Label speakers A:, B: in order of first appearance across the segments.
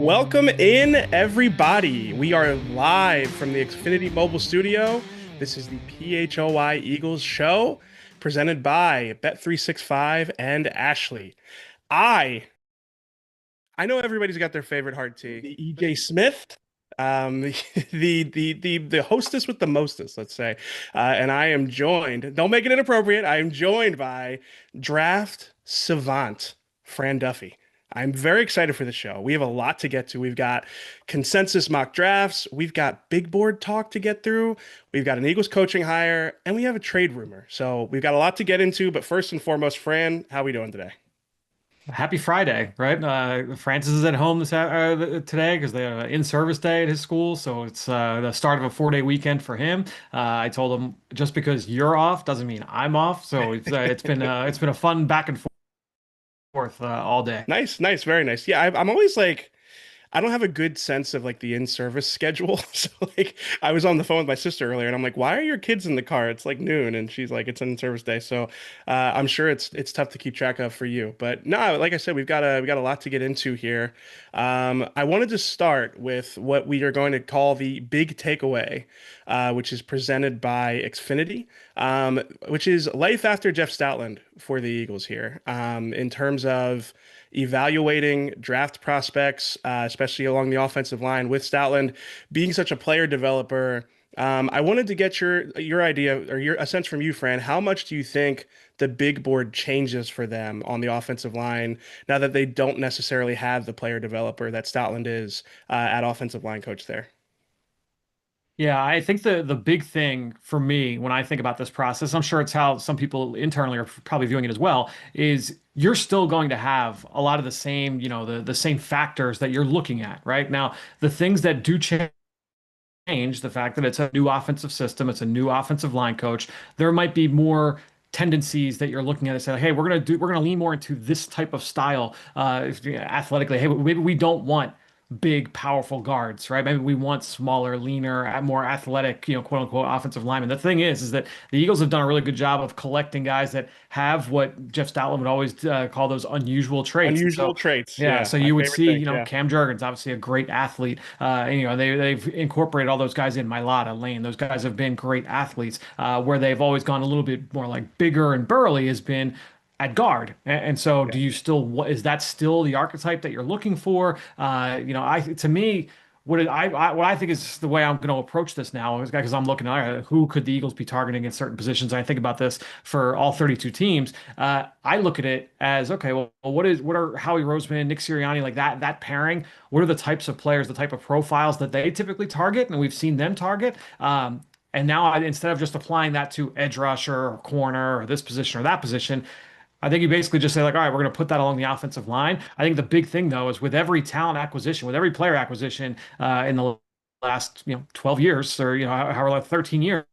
A: Welcome in, everybody. We are live from the Xfinity Mobile Studio. This is the PHLY Eagles show presented by Bet365 and Ashley. I I know everybody's got their favorite hard tea, the EJ Smith, the hostess with the mostest, let's say. And I am joined, don't make it inappropriate, I am joined by draft savant Fran Duffy. I'm very excited for the show. We have a lot to get to. We've got consensus mock drafts, we've got big board talk to get through, we've got an Eagles coaching hire, and we have a trade rumor. So we've got a lot to get into, but first and foremost, Fran, how are we doing today?
B: Happy Friday, right? Francis is at home today because they have an in-service day at his school, so it's the start of a 4-day weekend for him. I told him just because you're off doesn't mean I'm off, so it's been a fun back and forth all day.
A: Nice, nice, very nice. Yeah, I'm always like, I don't have a good sense of like the in-service schedule. So like I was on the phone with my sister earlier and I'm like, why are your kids in the car? It's like noon and she's like, it's an in-service day. So I'm sure it's tough to keep track of for you. But no, like I said, we got a lot to get into here. I wanted to start with what we are going to call the big takeaway, which is presented by Xfinity, which is life after Jeff Stoutland for the Eagles here, in terms of evaluating draft prospects, especially along the offensive line with Stoutland being such a player developer. I wanted to get your idea or your a sense from you, Fran. How much do you think the big board changes for them on the offensive line now that they don't necessarily have the player developer that Stoutland is at offensive line coach there?
B: Yeah, I think the big thing for me when I think about this process, I'm sure it's how some people internally are probably viewing it as well, is you're still going to have a lot of the same, the same factors that you're looking at, right? Now, the things that do change, the fact that it's a new offensive system, it's a new offensive line coach, there might be more tendencies that you're looking at and say, hey, we're gonna lean more into this type of style athletically. Hey, maybe we don't want big, powerful guards, right? Maybe we want smaller, leaner, more athletic, quote unquote, offensive linemen. The thing is that the Eagles have done a really good job of collecting guys that have what Jeff Stoutland would always call those unusual traits. And
A: Unusual
B: so,
A: traits.
B: yeah,
A: Yeah,
B: so
A: my
B: you would
A: favorite
B: see,
A: thing. Yeah.
B: Cam Jurgens, obviously a great athlete. And, they've incorporated all those guys in Mailata, Lane. Those guys have been great athletes. Where they've always gone a little bit more like bigger and burly has been at guard. And so
A: Yeah.
B: do you still, is that still the archetype that you're looking for? To me, what I think is the way I'm going to approach this now is because I'm looking at who could the Eagles be targeting in certain positions. I think about this for all 32 teams. I look at it as okay. Well, what are Howie Roseman, Nick Sirianni, like that pairing? What are the types of players, the type of profiles that they typically target, and we've seen them target. And now instead of just applying that to edge rusher or corner or this position or that position, I think you basically just say like, all right, we're going to put that along the offensive line. I think the big thing though is with every talent acquisition, with every player acquisition in the last 12 years or however like 13 years,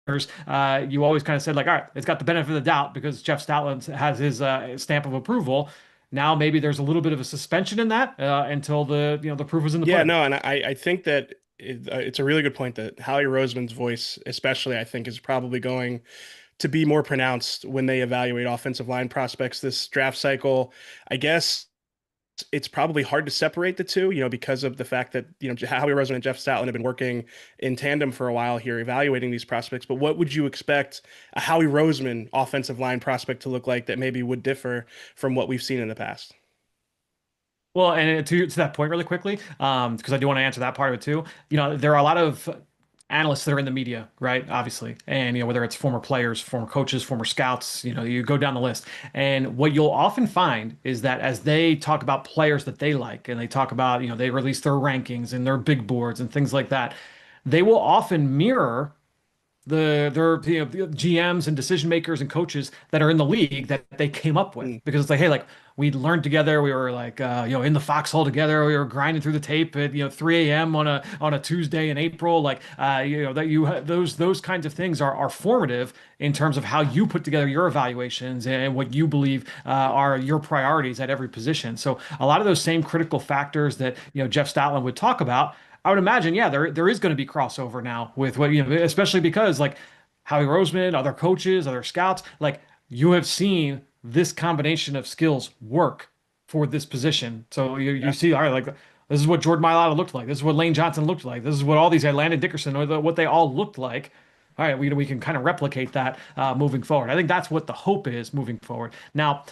B: you always kind of said like, all right, it's got the benefit of the doubt because Jeff Stoutland has his stamp of approval. Now maybe there's a little bit of a suspension in that until the proof is in the
A: Yeah,
B: pudding.
A: no, and I think that it's a really good point that Howie Roseman's voice, especially, I think, is probably going to be more pronounced when they evaluate offensive line prospects this draft cycle. I guess it's probably hard to separate the two, because of the fact that, Howie Roseman and Jeff Stoutland have been working in tandem for a while here, evaluating these prospects. But what would you expect a Howie Roseman offensive line prospect to look like that maybe would differ from what we've seen in the past?
B: Well, and to that point really quickly, because I do want to answer that part of it too. There are a lot of analysts that are in the media, right? Obviously, and whether it's former players, former coaches, former scouts, you go down the list. And what you'll often find is that as they talk about players that they like, and they talk about, they release their rankings and their big boards and things like that, they will often mirror the GMs and decision makers and coaches that are in the league that they came up with
A: Mm.
B: because it's like hey like we learned together we were like in the foxhole together we were grinding through the tape at 3 a.m. on a Tuesday in April like that those kinds of things are formative in terms of how you put together your evaluations and what you believe are your priorities at every position. So a lot of those same critical factors that Jeff Stoutland would talk about, I would imagine, yeah, there is going to be crossover now with what especially because like Howie Roseman, other coaches, other scouts, like you have seen this combination of skills work for this position. So you
A: Yeah.
B: see, all right, like This is what Jordan Mailata looked like. This is what Lane Johnson looked like. This is what all these Atlanta Dickerson or what they all looked like. All right, we can kind of replicate that moving forward. I think that's what the hope is moving forward. Now,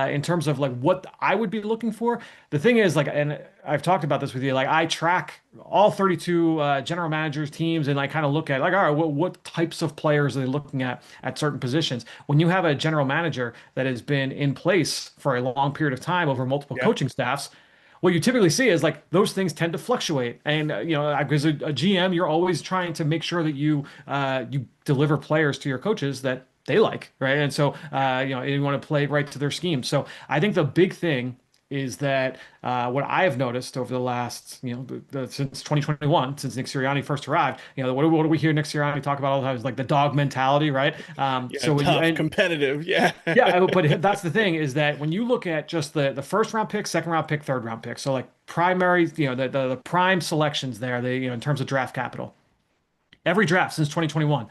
B: in terms of like what I would be looking for, the thing is like, and I've talked about this with you. Like, I track all 32 general managers, teams, and I kind of look at like, all right, what types of players are they looking at certain positions? When you have a general manager that has been in place for a long period of time over multiple
A: Yeah.
B: coaching staffs, what you typically see is like those things tend to fluctuate. And because a GM, you're always trying to make sure that you deliver players to your coaches that they like, right? And so you want to play right to their scheme. So I think the big thing is that what I have noticed over the last, since 2021, since Nick Sirianni first arrived, what do we hear Nick Sirianni talk about all the time? Is like the dog mentality, right?
A: Yeah,
B: So when you
A: tough,
B: and
A: competitive. Yeah.
B: yeah, but that's the thing is that when you look at just the first round pick, second round pick, third round pick, so like primary, the prime selections there, in terms of draft capital, every draft since 2021,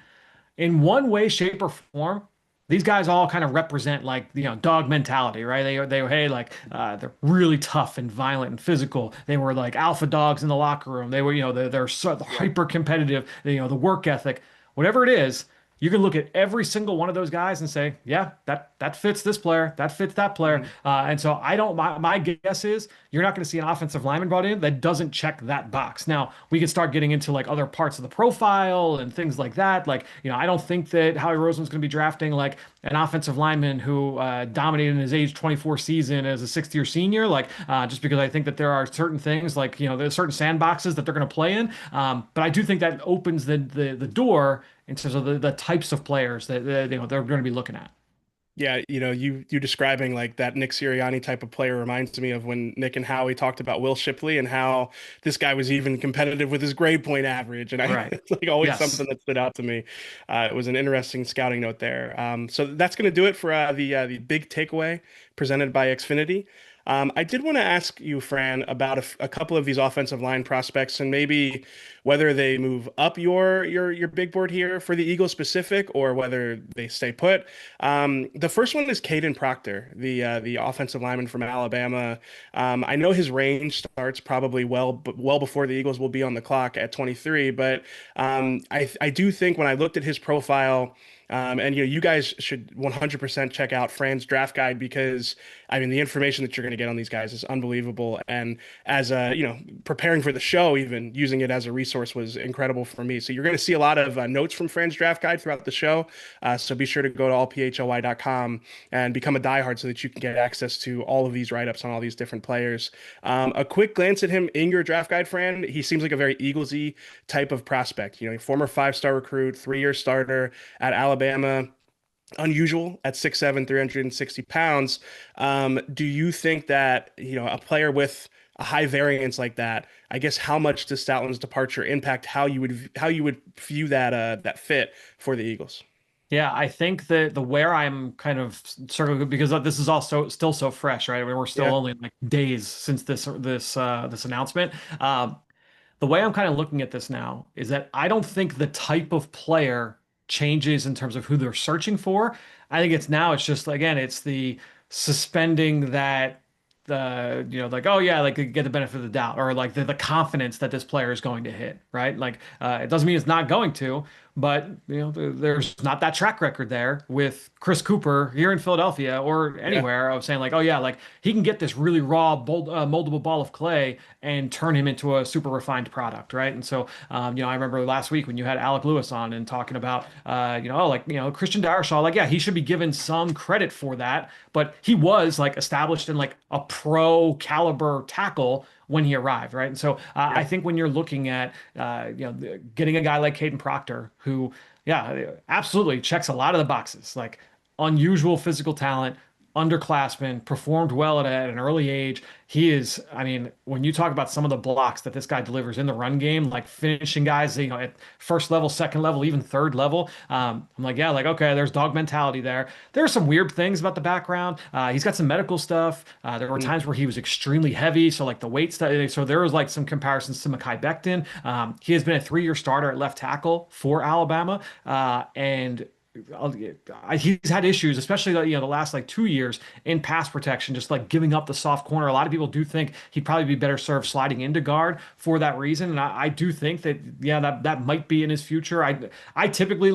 B: in one way, shape, or form, these guys all kind of represent like dog mentality, right? They hey like they're really tough and violent and physical. They were like alpha dogs in the locker room. They were they're so
A: Yep.
B: hyper competitive. The work ethic, whatever it is. You can look at every single one of those guys and say, yeah, that fits this player, that fits that player.
A: Mhm.
B: And so I don't. My guess is you're not going to see an offensive lineman brought in that doesn't check that box. Now we can start getting into like other parts of the profile and things like that. Like I don't think that Howie Roseman's going to be drafting like an offensive lineman who dominated in his age 24 season as a sixth-year senior. Like just because I think that there are certain things like there's certain sandboxes that they're going to play in. But I do think that opens the door in terms of the types of players that they're going to be looking at.
A: Yeah, you describing like that Nick Sirianni type of player reminds me of when Nick and Howie talked about Will Shipley and how this guy was even competitive with his grade point average, and
B: Right.
A: it's like always
B: Yes.
A: something that stood out to me. It was an interesting scouting note there. So that's going to do it for the big takeaway presented by Xfinity. I did want to ask you, Fran, about a couple of these offensive line prospects and maybe whether they move up your big board here for the Eagles specific or whether they stay put. The first one is Kadyn Proctor, the offensive lineman from Alabama. I know his range starts probably well before the Eagles will be on the clock at 23, but I do think when I looked at his profile. And you guys should 100% check out Fran's draft guide because I mean the information that you're going to get on these guys is unbelievable. And as preparing for the show, even using it as a resource was incredible for me. So you're going to see a lot of notes from Fran's draft guide throughout the show. So be sure to go to allphly.com and become a diehard so that you can get access to all of these write-ups on all these different players. A quick glance at him in your draft guide, Fran. He seems like a very Eaglesy type of prospect. Former five-star recruit, 3-year starter at Alabama, unusual at 6'7", 360 pounds. Do you think that, a player with a high variance like that, I guess how much does Stoutland's departure impact how you would view that fit for the Eagles?
B: Yeah, I think that the where I'm kind of circling because this is also still so fresh, right? I mean, we're still
A: Yeah.
B: only like days since this announcement. The way I'm kind of looking at this now is that I don't think the type of player changes in terms of who they're searching for. I think it's just again, it's the suspending that like oh yeah, like get the benefit of the doubt or like the confidence that this player is going to hit, right? Like it doesn't mean it's not going to, but there's not that track record there with Chris Cooper here in Philadelphia or
A: Yeah.
B: anywhere of saying like, oh yeah, like he can get this really raw, moldable ball of clay and turn him into a super refined product, right? And so, I remember last week when you had Alec Lewis on and talking about, Christian Darrisaw, like yeah, he should be given some credit for that, but he was like established in like a pro caliber tackle when he arrived, right? And so I
A: Yeah.
B: think when you're looking at getting a guy like Kadyn Proctor, who yeah, absolutely checks a lot of the boxes, like unusual physical talent, underclassmen, performed well at an early age. He is, I mean, when you talk about some of the blocks that this guy delivers in the run game, like finishing guys, at first level, second level, even third level, I'm like, yeah, like, okay, there's dog mentality there. There are some weird things about the background. He's got some medical stuff. There were
A: Mm.
B: times where he was extremely heavy. So, like, the weight stuff. So, there was like some comparisons to Mekhi Becton. He has been a 3-year starter at left tackle for Alabama. And he's had issues, especially the last like 2 years in pass protection, just like giving up the soft corner. A lot of people do think he'd probably be better served sliding into guard for that reason, and I do think that yeah, that might be in his future. I typically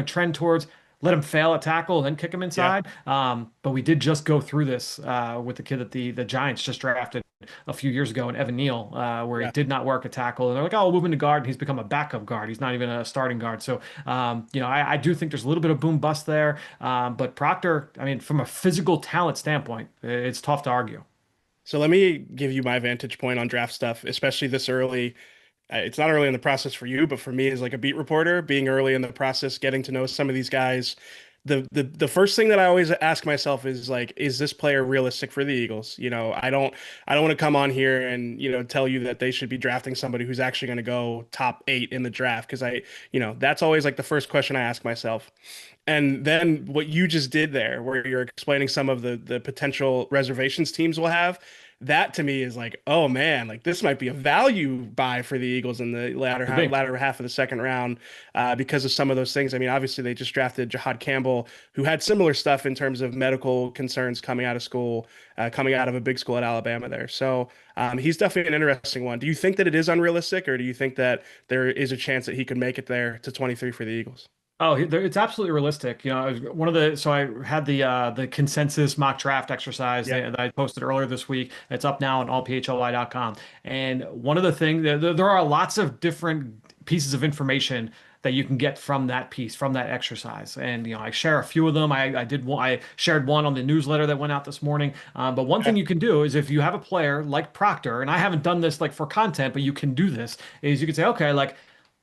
B: trend towards let him fail at tackle and then kick him
A: Yeah.
B: inside. But we did just go through this with the kid that the Giants just drafted a few years ago in Evan Neal, where he
A: Yeah.
B: did not work at tackle. And they're like, oh, we'll move him to guard. And he's become a backup guard. He's not even a starting guard. So, I do think there's a little bit of boom bust there. But Proctor, I mean, from a physical talent standpoint, it's tough to argue.
A: So let me give you my vantage point on draft stuff, especially this early. It's not early in the process for you, but for me as like a beat reporter, being early in the process, getting to know some of these guys, the first thing that I always ask myself is like, is this player realistic for the Eagles? I don't want to come on here and tell you that they should be drafting somebody who's actually going to go top 8 in the draft because that's always like the first question I ask myself. And then what you just did there, where you're explaining some of the potential reservations teams will have, that to me is like, oh man, like this might be a value buy for the Eagles in the
B: Could be.
A: latter half of the second round because of some of those things. I mean, obviously they just drafted Jahad Campbell, who had similar stuff in terms of medical concerns coming out of school, coming out of a big school at Alabama there. So he's definitely an interesting one. Do you think that it is unrealistic, or do you think that there is a chance that he could make it there to 23 for the Eagles?
B: Oh, it's absolutely realistic. One of the so I had the consensus mock draft exercise
A: Yeah.
B: that I posted earlier this week. It's up now on allphly.com. And one of the things there are lots of different pieces of information that you can get from that piece, from that exercise. And I share a few of them. I shared one on the newsletter that went out this morning. But one thing
A: Okay.
B: you can do is if you have a player like Proctor, and I haven't done this like for content, but you can do this, is you can say, okay, like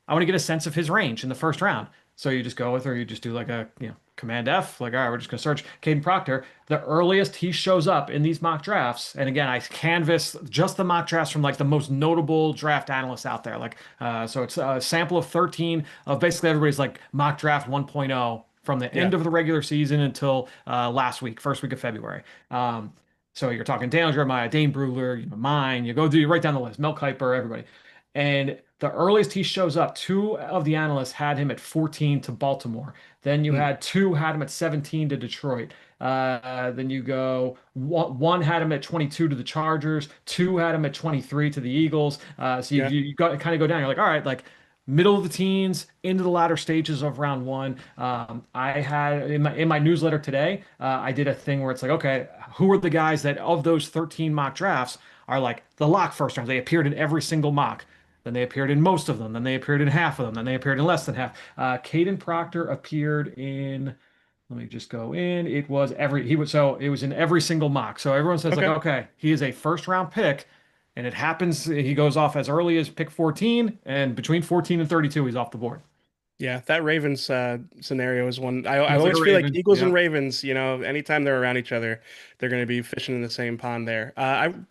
B: I want to get a sense of his range in the first round. So you just go with, or you just do like a, Command F, like, all right, we're just going to search Kadyn Proctor. The earliest he shows up in these mock drafts, and again, I canvass just the mock drafts from like the most notable draft analysts out there. So it's a sample of 13 of basically everybody's like mock draft 1.0 from the
A: Yeah.
B: end of the regular season until last week, first week of February. So you're talking Daniel Jeremiah, Dane Brugler, mine, you right down the list, Mel Kiper, everybody. And the earliest he shows up, two of the analysts had him at 14 to Baltimore. Then you
A: Hmm.
B: had two had him at 17 to Detroit. Then you go one had him at 22 to the Chargers. Two had him at 23 to the Eagles. So
A: Yeah.
B: you got to kind of go down. You're like, all right, like middle of the teens into the latter stages of round one. I had in my newsletter today, I did a thing where it's like, okay, who are the guys that of those 13 mock drafts are like the lock first round? They appeared in every single mock. Then they appeared in most of them. Then they appeared in half of them. Then they appeared in less than half. Kadyn Proctor appeared in. Let me just go in. It was in every single mock. So everyone says like,
A: Okay.
B: okay, he is a first round pick, and it happens he goes off as early as pick 14, and between 14 and 32, he's off the board.
A: Yeah, that Ravens scenario is one I
B: Feels like a
A: always feel like
B: Raven.
A: Eagles and
B: Yeah.
A: Ravens, anytime they're around each other, they're going to be fishing in the same pond there.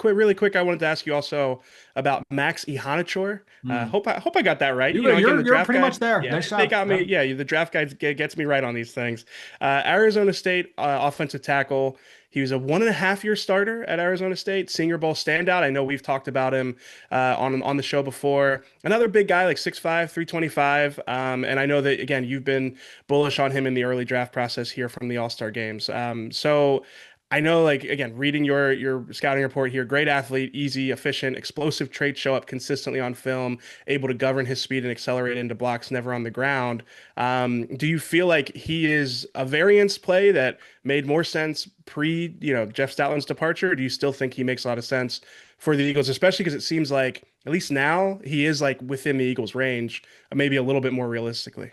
A: Really quick, I wanted to ask you also about Maxx Iheanachor.
B: Hmm.
A: Hope I got that right. Again,
B: You're
A: the
B: you're
A: draft
B: pretty much
A: guide,
B: there.
A: yeah,
B: Nice
A: they
B: job.
A: got me.
B: Yep.
A: Yeah, the draft guide gets me right on these things. Arizona State offensive tackle. He was a 1.5 year starter at Arizona State, Senior Bowl standout. I know we've talked about him on the show before. Another big guy, like 6'5", 325. And I know that again, you've been bullish on him in the early draft process here from the All-Star games. So I know, like again, reading your scouting report here, great athlete, easy, efficient, explosive traits show up consistently on film, able to govern his speed and accelerate into blocks never on the ground. Do you feel like he is a variance play that made more sense pre, Jeff Stoutland's departure? Or do you still think he makes a lot of sense for the Eagles, especially because it seems like at least now he is like within the Eagles' range, maybe a little bit more realistically.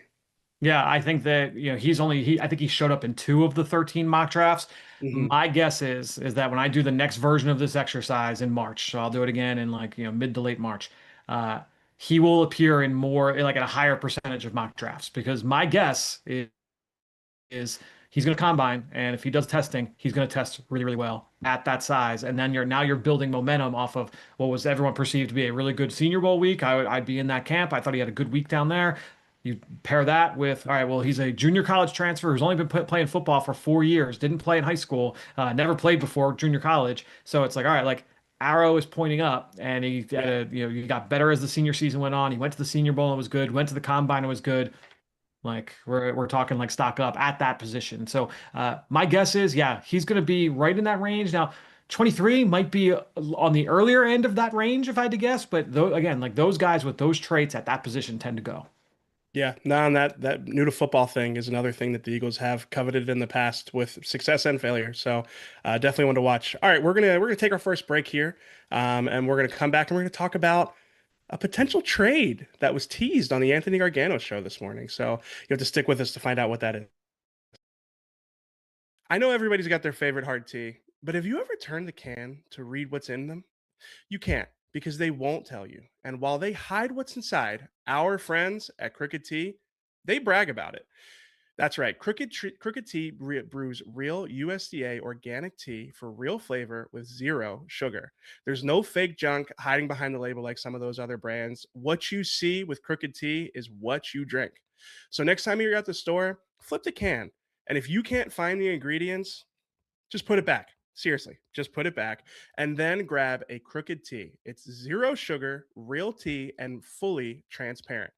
B: Yeah, I think that I think he showed up in two of the 13 mock drafts.
A: Hmm.
B: My guess is that when I do the next version of this exercise in March, so I'll do it again in like, mid to late March, uh, he will appear in more like at a higher percentage of mock drafts because my guess is he's going to combine, and if he does testing, he's going to test really, really well at that size. And then you're building momentum off of what was everyone perceived to be a really good Senior Bowl week. I'd be in that camp. I thought he had a good week down there. You pair that with, all right, well, he's a junior college transfer who's only been playing football for 4 years, didn't play in high school, never played before junior college. So it's like, all right, like arrow is pointing up, and he got better as the senior season went on. He went to the Senior Bowl and was good. Went to the combine and was good. Like we're talking like stock up at that position. So my guess is, yeah, he's going to be right in that range. Now, 23 might be on the earlier end of that range if I had to guess, but though again, like those guys with those traits at that position tend to go.
A: Yeah, no, and that new to football thing is another thing that the Eagles have coveted in the past with success and failure. So definitely one to watch. All right, we're gonna take our first break here, and we're gonna come back and we're gonna talk about a potential trade that was teased on the Anthony Gargano show this morning. So you have to stick with us to find out what that is. I know everybody's got their favorite hard tea, but have you ever turned the can to read what's in them? You can't because they won't tell you. And while they hide what's inside, our friends at Crooked Tea, they brag about it. That's right. Crooked Tea brews real USDA organic tea for real flavor with zero sugar. There's no fake junk hiding behind the label like some of those other brands. What you see with Crooked Tea is what you drink. So next time you're at the store, flip the can. And if you can't find the ingredients, just put it back. Seriously, just put it back and then grab a Crooked Tea. It's zero sugar, real tea, and fully transparent.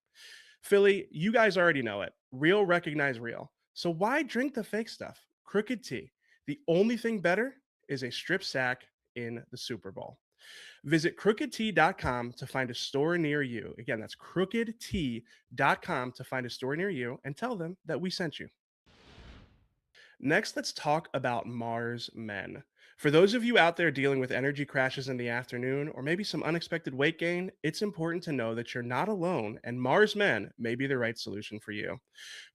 A: Philly, you guys already know it. Real recognize real. So why drink the fake stuff? Crooked Tea. The only thing better is a strip sack in the Super Bowl. Visit crookedtea.com to find a store near you. Again, that's crookedtea.com to find a store near you and tell them that we sent you. Next, let's talk about Mars Men. For those of you out there dealing with energy crashes in the afternoon or maybe some unexpected weight gain, it's important to know that you're not alone and Mars Men may be the right solution for you.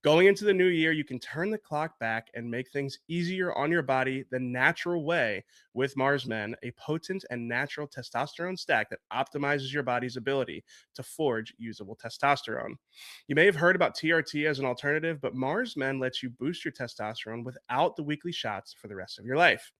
A: Going into the new year, you can turn the clock back and make things easier on your body the natural way with Mars Men, a potent and natural testosterone stack that optimizes your body's ability to forge usable testosterone. You may have heard about TRT as an alternative, but Mars Men lets you boost your testosterone without the weekly shots for the rest of your life.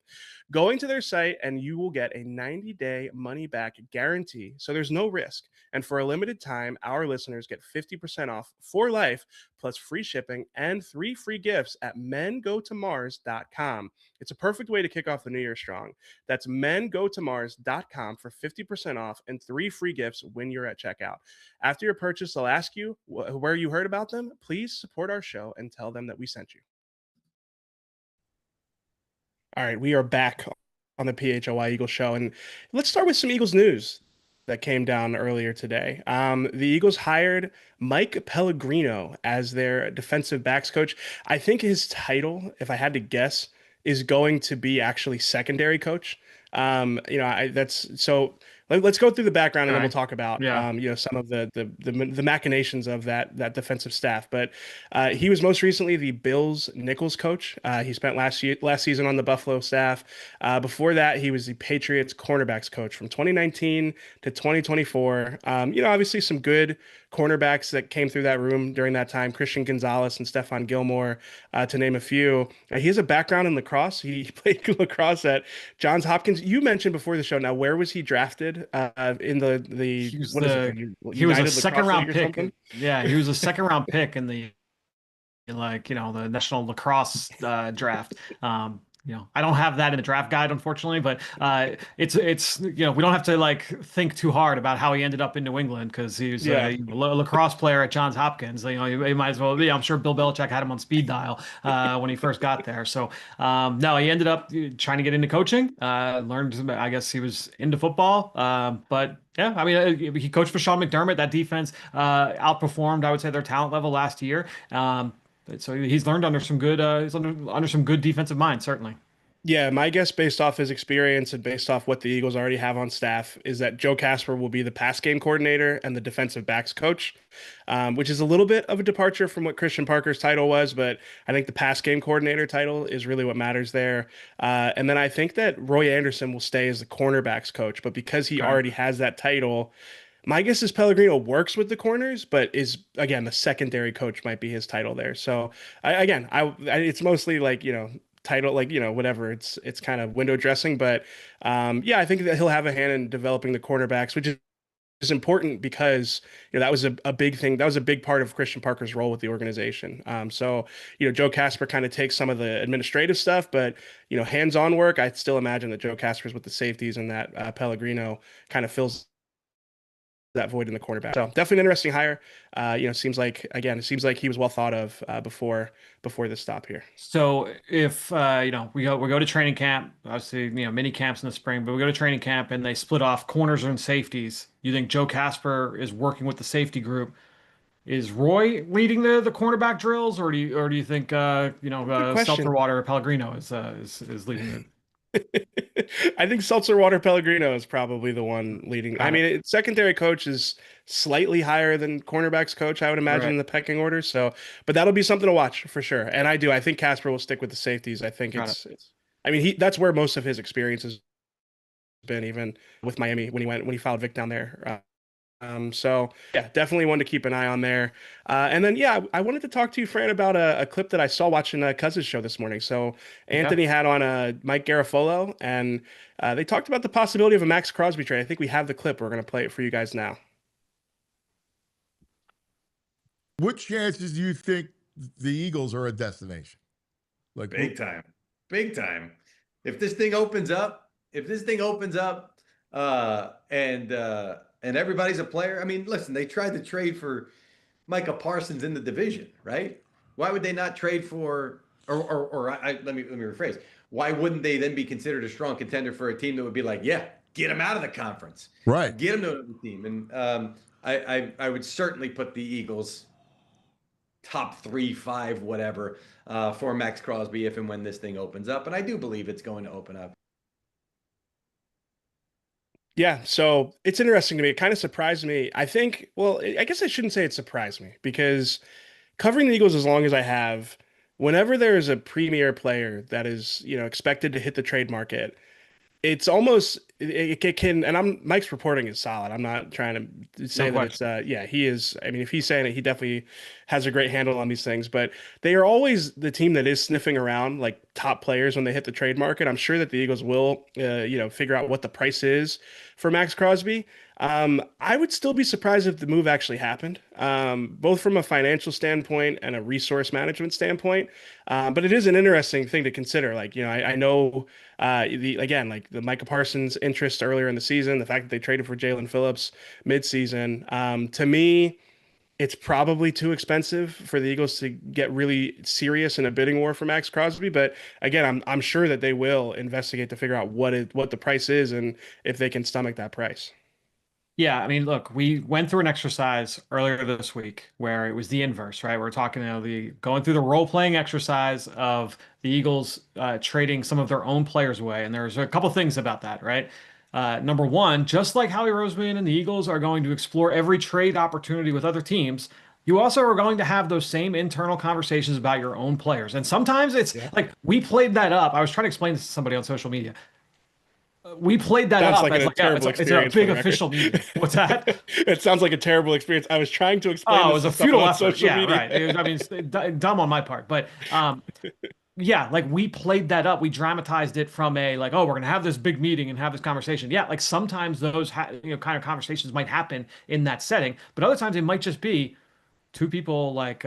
A: Going to their site and you will get a 90-day money back guarantee, so there's no risk. And for a limited time, our listeners get 50% off for life plus free shipping and 3 free gifts at mengotomars.com. It's a perfect way to kick off the new year strong. That's mengotomars.com for 50% off and 3 free gifts when you're at checkout. After your purchase, they'll ask you where you heard about them. Please support our show and tell them that we sent you. All right, we are back on the PHLY Eagles show, and let's start with some Eagles news that came down earlier today. The Eagles hired Mike Pellegrino as their defensive backs coach. I think his title, if I had to guess, is going to be actually secondary coach. That's so. Let's go through the background and then we'll
B: Okay.
A: talk about
B: Yeah.
A: some of the machinations of that defensive staff. But he was most recently the Bills Nichols coach. He spent last season on the Buffalo staff. Before that, he was the Patriots cornerbacks coach from 2019 to 2024. Obviously some good cornerbacks that came through that room during that time: Christian Gonzalez and Stephon Gilmore, to name a few. He has a background in lacrosse. He played lacrosse at Johns Hopkins. You mentioned before the show. Now, where was he drafted? In the
B: He was
A: what is it
B: the
A: called?
B: he was a
A: United
B: second
A: Lacrosse League
B: round
A: or
B: pick.
A: something?
B: Yeah, he was a second round pick in the the National Lacrosse draft. I don't have that in the draft guide, unfortunately, but it's we don't have to like think too hard about how he ended up in New England because he was
A: Yeah.
B: a lacrosse player at Johns Hopkins. You might as well be. I'm sure Bill Belichick had him on speed dial when he first got there. So no, he ended up trying to get into coaching. Learned, I guess he was into football, but. Yeah, I mean, he coached for Sean McDermott. That defense outperformed, I would say, their talent level last year. So he's learned under some good under some good defensive minds, certainly.
A: Yeah, my guess based off his experience and based off what the Eagles already have on staff is that Joe Casper will be the pass game coordinator and the defensive backs coach, which is a little bit of a departure from what Christian Parker's title was, but I think the pass game coordinator title is really what matters there. And then I think that Roy Anderson will stay as the cornerbacks coach, but because he
B: Okay.
A: already has that title, my guess is Pellegrino works with the corners, but is again the secondary coach might be his title there. So it's mostly like title like whatever it's kind of window dressing, but yeah, I think that he'll have a hand in developing the cornerbacks, which is important because that was a big thing. That was a big part of Christian Parker's role with the organization. So Joe Casper kind of takes some of the administrative stuff, but hands-on work, I still imagine that Joe Casper's with the safeties and that Pellegrino kind of fills that void in the cornerback. So definitely an interesting hire. Seems like again, it seems like he was well thought of before this stop here.
B: So if we go to training camp, obviously mini camps in the spring, but we go to training camp and they split off corners and safeties. You think Joe Casper is working with the safety group? Is Roy leading the cornerback drills, or do you think
A: Good question.
B: Seltzer or Pellegrino is leading it?
A: I think Seltzer Water Pellegrino is probably the one leading. I
B: Got it.
A: mean, secondary coach is slightly higher than cornerbacks coach, I would imagine,
B: Right.
A: in the pecking order. So, but that'll be something to watch for sure. And I do. I think Casper will stick with the safeties. I think
B: Got it.
A: it's. I mean, that's where most of his experience has been, even with Miami when he followed Vic down there. So yeah, definitely one to keep an eye on there. And then yeah, I wanted to talk to you, Fran, about a clip that I saw watching Cousins' show this morning. So
B: Okay.
A: Anthony had on Mike Garafolo, and they talked about the possibility of a Maxx Crosby trade. I think we have the clip. We're going to play it for you guys now.
C: What chances do you think the Eagles are a destination? Like,
D: Big time. Big time. If this thing opens up, and everybody's a player. I mean, listen, they tried to trade for Micah Parsons in the division, right? Why would they not trade for let me rephrase. Why wouldn't they then be considered a strong contender for a team that would be like, yeah, get him out of the conference.
C: right.
D: Get him to another team. And I would certainly put the Eagles top 3, 5, whatever, for Maxx Crosby if and when this thing opens up. And I do believe it's going to open up.
A: Yeah, so it's interesting to me. It kind of surprised me. I think, well, I guess I shouldn't say it surprised me because covering the Eagles as long as I have, whenever there is a premier player that is, expected to hit the trade market, it's almost it can, and I'm Mike's reporting is solid. I'm not trying to
B: No
A: say that it's
B: question.
A: yeah, he is. I mean, if he's saying it, he definitely has a great handle on these things, but they are always the team that is sniffing around like top players when they hit the trade market. I'm sure that the Eagles will figure out what the price is for Maxx Crosby. I would still be surprised if the move actually happened, both from a financial standpoint and a resource management standpoint. But it is an interesting thing to consider. Like, I know like the Micah Parsons interest earlier in the season, the fact that they traded for Jalen Phillips midseason. To me, it's probably too expensive for the Eagles to get really serious in a bidding war for Maxx Crosby. But again, I'm sure that they will investigate to figure out what the price is and if they can stomach that price.
B: Yeah, I mean, look, we went through an exercise earlier this week where it was the inverse, right? We're talking, the going through the role-playing exercise of the Eagles trading some of their own players away, and there's a couple things about that, right? Number one, just like Howie Roseman and the Eagles are going to explore every trade opportunity with other teams, you also are going to have those same internal conversations about your own players. And sometimes it's
A: Yeah.
B: like we played that up. I was trying to explain this to somebody on social media. We played that
A: Sounds
B: up
A: like
B: as
A: a
B: like, yeah, it's
A: terrible
B: it's a
A: experience for
B: big
A: the record.
B: official meeting. What's that?
A: It sounds like a terrible experience. I was trying to explain
B: Oh, it
A: this
B: was a
A: to someone
B: futile
A: on
B: effort.
A: social
B: Yeah,
A: media.
B: right. I mean, dumb on my part, but yeah, like we played that up. We dramatized it from a like, oh, we're gonna have this big meeting and have this conversation. Yeah, like sometimes those kind of conversations might happen in that setting, but other times it might just be two people like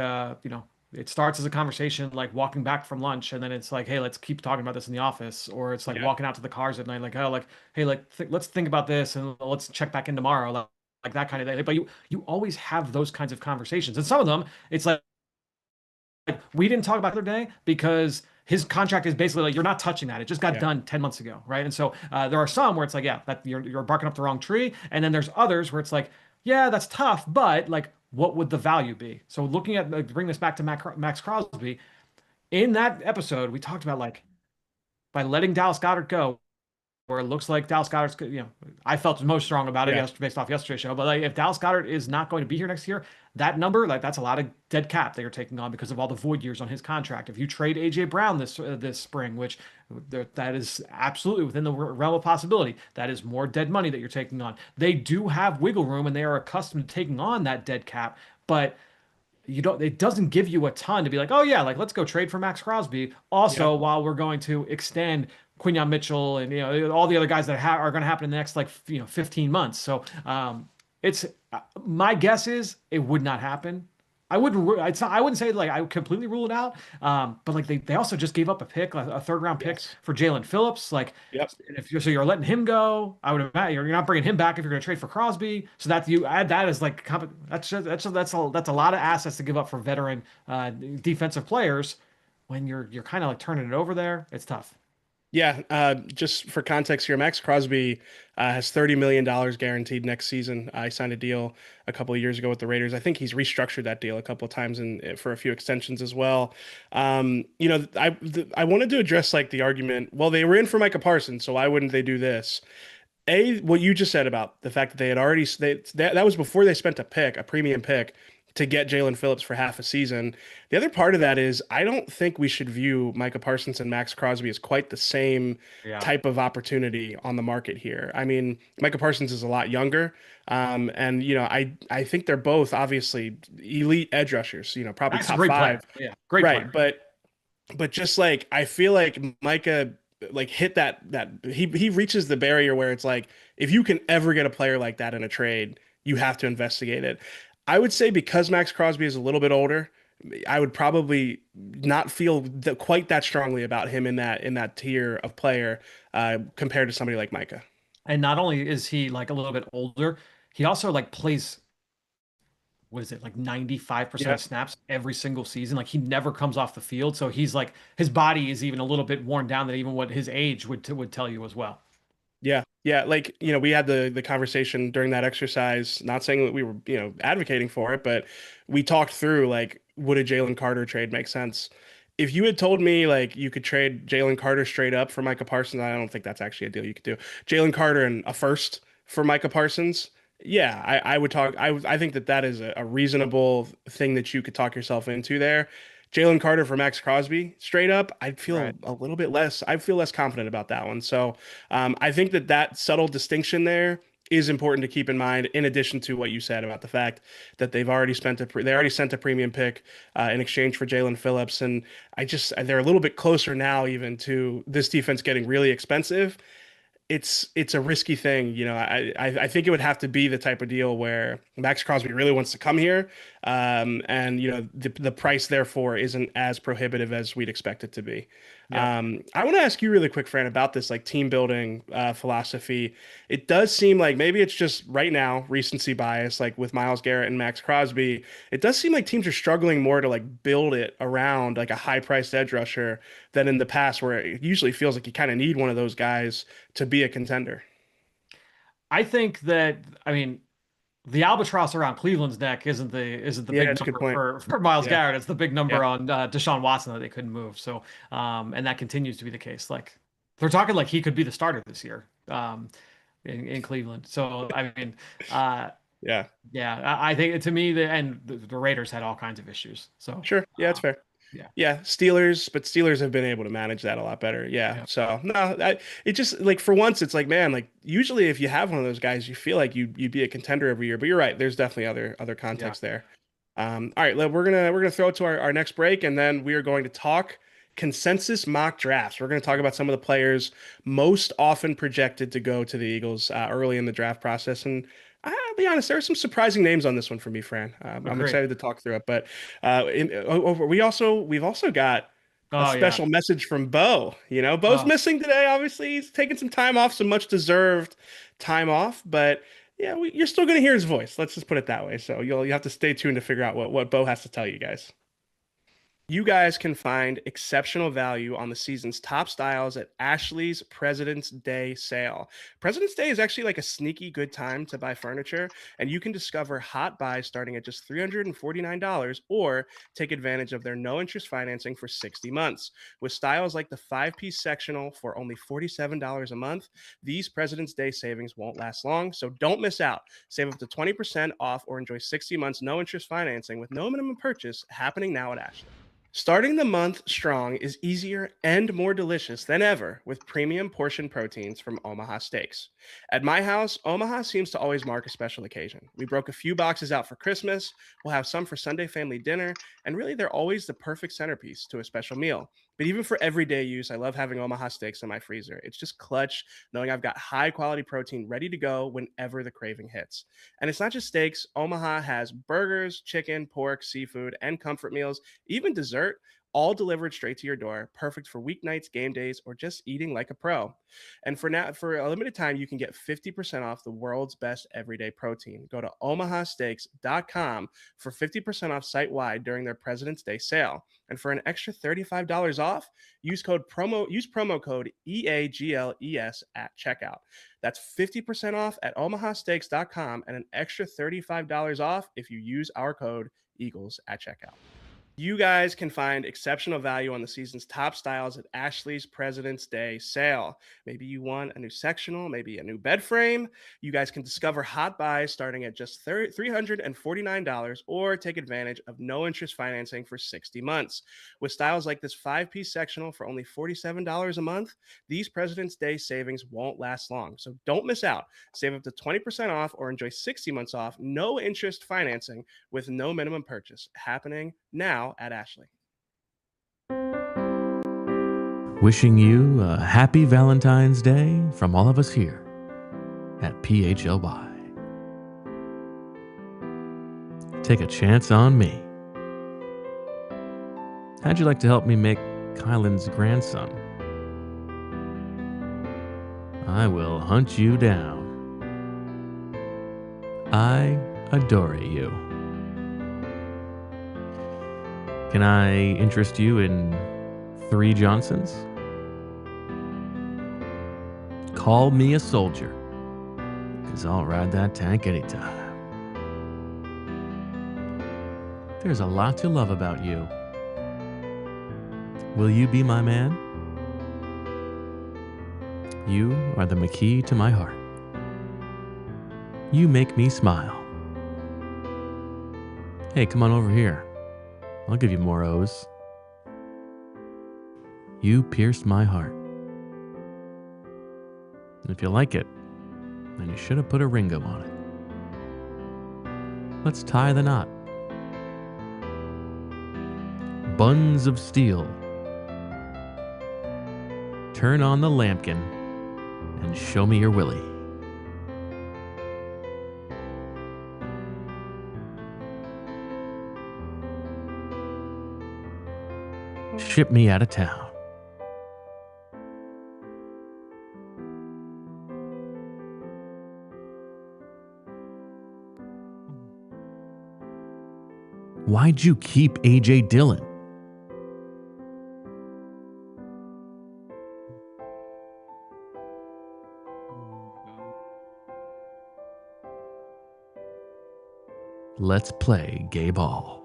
B: it starts as a conversation like walking back from lunch and then it's like, hey, let's keep talking about this in the office, or it's like
A: Yeah.
B: walking out to the cars at night like, oh, like, hey, like let's think about this and let's check back in tomorrow, like that kind of thing. But you always have those kinds of conversations, and some of them it's like we didn't talk about the other day because his contract is basically like you're not touching that. It just got
A: Yeah.
B: done 10 months ago, right? And so there are some where it's like, yeah, that you're barking up the wrong tree, and then there's others where it's like, yeah, that's tough, but like, what would the value be? So looking at like, bring this back to Maxx Crosby, in that episode, we talked about like by letting Dallas Goedert go, where it looks like Dallas Goedert's, I felt most strong about it
A: Yeah.
B: yesterday, based off yesterday's show. But like, if Dallas Goedert is not going to be here next year, that number, like, that's a lot of dead cap that you're taking on because of all the void years on his contract. If you trade AJ Brown this spring, which that is absolutely within the realm of possibility, that is more dead money that you're taking on. They do have wiggle room and they are accustomed to taking on that dead cap, but you don't, it doesn't give you a ton to be like, oh yeah, like let's go trade for Maxx Crosby
A: Yeah.
B: also while we're going to extend Quinyon Mitchell and all the other guys that are going to happen in the next like 15 months. So it's my guess is it would not happen. I wouldn't. It's not, I wouldn't say like I would completely rule it out. But like they also just gave up a pick, a third round pick
A: Yes.
B: for Jalen Phillips. Like
A: Yep.
B: if you're letting him go, I would imagine you're not bringing him back if you're going to trade for Crosby. So that you add that as like that's a lot of assets to give up for veteran defensive players. When you're kind of like turning it over there, it's tough.
A: Yeah, just for context here, Max Crosby has $30 million guaranteed next season. I signed a deal a couple of years ago with the Raiders. I think he's restructured that deal a couple of times and for a few extensions as well. I wanted to address like the argument, well, they were in for Micah Parsons, so why wouldn't they do this? What you just said about the fact that they had already that was before they spent a premium pick to get Jalen Phillips for half a season. The other part of that is I don't think we should view Micah Parsons and Max Crosby as quite the same
B: Yeah.
A: type of opportunity on the market here. I mean, Micah Parsons is a lot younger, and I think they're both obviously elite edge rushers. Probably
B: Max is a
A: top
B: great
A: five,
B: player. Yeah, great
A: right?
B: player.
A: But just like I feel like Micah like hit that he reaches the barrier where it's like if you can ever get a player like that in a trade, you have to investigate it. I would say because Max Crosby is a little bit older, I would probably not feel quite that strongly about him in that tier of player compared to somebody like Micah.
B: And not only is he like a little bit older, he also like plays what is it like 95%
A: Yeah.
B: of snaps every single season. Like he never comes off the field, so he's like his body is even a little bit worn down than even what his age would tell you as well.
A: Yeah. Yeah. Like, we had the conversation during that exercise, not saying that we were, advocating for it, but we talked through like, would a Jalen Carter trade make sense? If you had told me like you could trade Jalen Carter straight up for Micah Parsons, I don't think that's actually a deal you could do. Jalen Carter and a first for Micah Parsons, yeah, I would talk. I think that is a reasonable thing that you could talk yourself into there. Jalen Carter for Max Crosby, straight up, I'd feel
B: Right.
A: a little bit less. I feel less confident about that one. So I think that subtle distinction there is important to keep in mind. In addition to what you said about the fact that they already sent a premium pick in exchange for Jalen Phillips, and they're a little bit closer now even to this defense getting really expensive. It's a risky thing. I think it would have to be the type of deal where Max Crosby really wants to come here, and the price therefore isn't as prohibitive as we'd expect it to be.
B: Yeah.
A: I want to ask you really quick, Fran, about this like team building philosophy. It does seem like maybe it's just right now recency bias, like with Myles Garrett and Max Crosby. It does seem like teams are struggling more to like build it around like a high priced edge rusher than in the past, where it usually feels like you kind of need one of those guys to be a contender.
B: I think that I mean the albatross around Cleveland's neck isn't the
A: Yeah,
B: big
A: that's a good
B: number
A: point.
B: for Myles
A: Yeah,
B: Garrett. It's the big
A: yeah,
B: number on Deshaun Watson that they couldn't move. So and that continues to be the case. Like they're talking like he could be the starter this year in Cleveland. So I mean
A: yeah.
B: yeah, I think to me the Raiders had all kinds of issues. So
A: Sure. Yeah, it's fair.
B: yeah.
A: Yeah, Steelers have been able to manage that a lot better. Yeah.
B: Yeah.
A: So no, it just like for once, it's like, man, like usually if you have one of those guys, you feel like you'd be a contender every year. But you're right. There's definitely other
B: Yeah.
A: context there. All right, we're gonna throw it to our next break, and then we are going to talk consensus mock drafts. We're going to talk about some of the players most often projected to go to the Eagles early in the draft process. And I'll be honest, there are some surprising names on this one for me, Fran. I'm
B: Agree.
A: excited to talk through it. But we've also got a
B: Oh yeah.
A: special message from Bo. Bo's
B: Oh,
A: missing today. Obviously, he's taking some time off, some much deserved time off. But yeah, you're still going to hear his voice. Let's just put it that way. So you have to stay tuned to figure out what Bo has to tell you guys. You guys can find exceptional value on the season's top styles at Ashley's President's Day sale. President's Day is actually like a sneaky good time to buy furniture, and you can discover hot buys starting at just $349 or take advantage of their no interest financing for 60 months. With styles like the 5-piece sectional for only $47 a month, these President's Day savings won't last long, so don't miss out. Save up to 20% off or enjoy 60 months no interest financing with no minimum purchase happening now at Ashley. Starting the month strong is easier and more delicious than ever with premium portion proteins from Omaha Steaks. At my house, Omaha seems to always mark a special occasion. We broke a few boxes out for Christmas, we'll have some for Sunday family dinner, and really they're always the perfect centerpiece to a special meal. But even for everyday use, I love having Omaha Steaks in my freezer. It's just clutch knowing I've got high quality protein ready to go whenever the craving hits. And it's not just steaks, Omaha has burgers, chicken, pork, seafood, and comfort meals, even dessert, all delivered straight to your door, perfect for weeknights, game days, or just eating like a pro. And for a limited time, you can get 50% off the world's best everyday protein. Go to omahasteaks.com for 50% off site wide during their President's Day sale. And for an extra $35 off, use promo code EAGLES at checkout. That's 50% off at omahasteaks.com and an extra $35 off if you use our code Eagles at checkout. You guys can find exceptional value on the season's top styles at Ashley's President's Day sale. Maybe you want a new sectional, maybe a new bed frame. You guys can discover hot buys starting at just $349 or take advantage of no interest financing for 60 months. With styles like this 5-piece sectional for only $47 a month, these President's Day savings won't last long. So don't miss out. Save up to 20% off or enjoy 60 months off, no interest financing with no minimum purchase, happening now at Ashley.
E: Wishing you a happy Valentine's Day from all of us here at PHLY. Take a chance on me. How'd you like to help me make Kylan's grandson? I will hunt you down. I adore you. Can I interest you in 3 Johnsons? Call me a soldier, 'cause I'll ride that tank anytime. There's a lot to love about you. Will you be my man? You are the McKee to my heart. You make me smile. Hey, come on over here. I'll give you more O's. You pierced my heart. And if you like it, then you should have put a Ringo on it. Let's tie the knot. Buns of steel. Turn on the lambkin and show me your willy. Ship me out of town. Why'd you keep AJ Dillon? Let's play gay ball.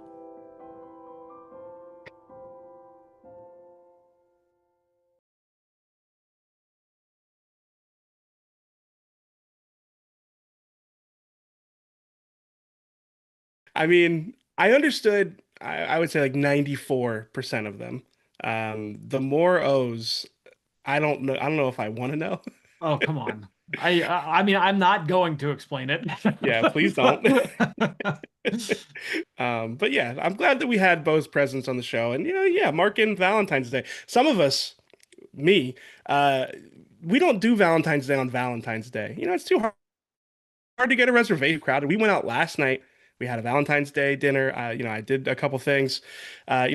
A: I mean, I understood, I would say like 94% of them. The more O's, I don't know. I don't know if I want to know.
B: Oh, come on. I mean, I'm not going to explain it.
A: Yeah, please don't. But yeah, I'm glad that we had Bo's presence on the show. And yeah, marking Valentine's Day. Some of us, me, uh, we don't do Valentine's Day on Valentine's Day. It's too hard to get a reservation crowded. We went out last night. We had a Valentine's Day dinner. I did a couple things. I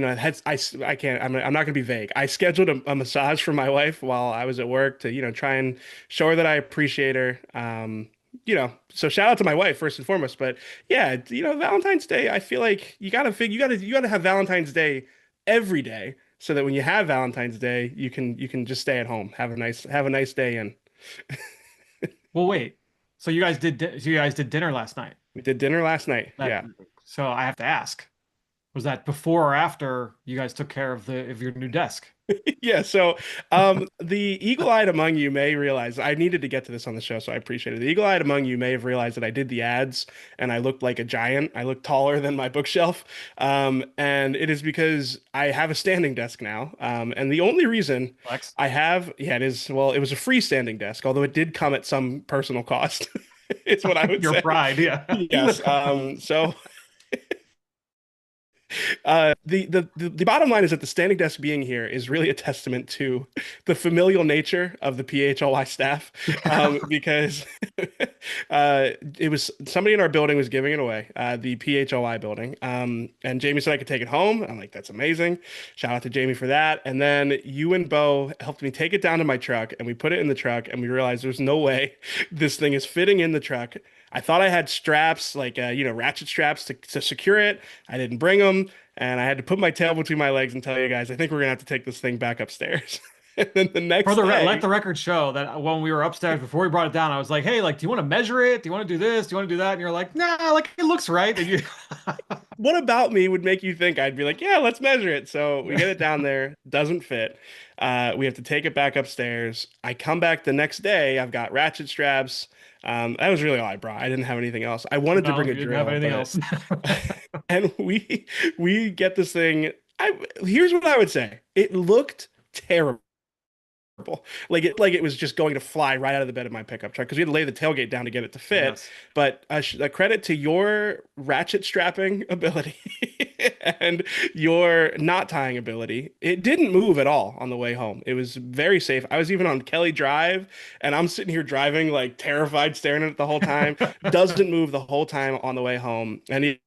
A: can't. I'm not gonna be vague. I scheduled a massage for my wife while I was at work to try and show her that I appreciate her. So shout out to my wife first and foremost. But yeah, Valentine's Day. I feel like you gotta have Valentine's Day every day so that when you have Valentine's Day, you can just stay at home, have a nice day, and
B: Well, wait. So you guys did dinner last night.
A: we did dinner last night.
B: That,
A: Yeah.
B: so I have to ask, Was that before or after you guys took care of your new desk?
A: Yeah, so the eagle-eyed among you may realize I needed to get to this on the show, so I appreciate it. The eagle-eyed among you may have realized that I did the ads and I looked like a giant. I looked taller than my bookshelf. And it is because I have a standing desk now. And the only reason
B: Lex?
A: I have, yeah, it is, well, it was a free standing desk, although it did come at some personal cost. It's what I would
B: Your
A: say.
B: pride, yeah.
A: Yes. So the bottom line is that the standing desk being here is really a testament to the familial nature of the PHLY staff, because it was somebody in our building was giving it away, the PHLY building, and Jamie said I could take it home. I'm like, that's amazing. Shout out to Jamie for that. And then you and Bo helped me take it down to my truck, and we put it in the truck, and we realized there's no way this thing is fitting in the truck. I thought I had straps, like ratchet straps to secure it. I didn't bring them, and I had to put my tail between my legs and tell you guys, I think we're gonna have to take this thing back upstairs. And then the
B: For
A: next
B: the let
A: day,
B: the record show that when we were upstairs before we brought it down, I was like, "Hey, like, do you want to measure it? Do you want to do this? Do you want to do that?" And you're like, "Nah, like it looks right." And you,
A: what about me would make you think I'd be like, yeah, let's measure it? So we get it down there, doesn't fit. We have to take it back upstairs. I come back the next day. I've got ratchet straps. That was really all I brought. I didn't have anything else. I wanted to
B: no,
A: bring a
B: you didn't have
A: drill,
B: anything
A: but
B: else.
A: and we get this thing. Here's what I would say. It looked terrible. Like it was just going to fly right out of the bed of my pickup truck because we had to lay the tailgate down to get it to fit.
B: Yes.
A: But a credit to your ratchet strapping ability and your knot tying ability, it didn't move at all on the way home. It was very safe. I was even on Kelly Drive, and I'm sitting here driving like terrified, staring at it the whole time. Doesn't move the whole time on the way home, and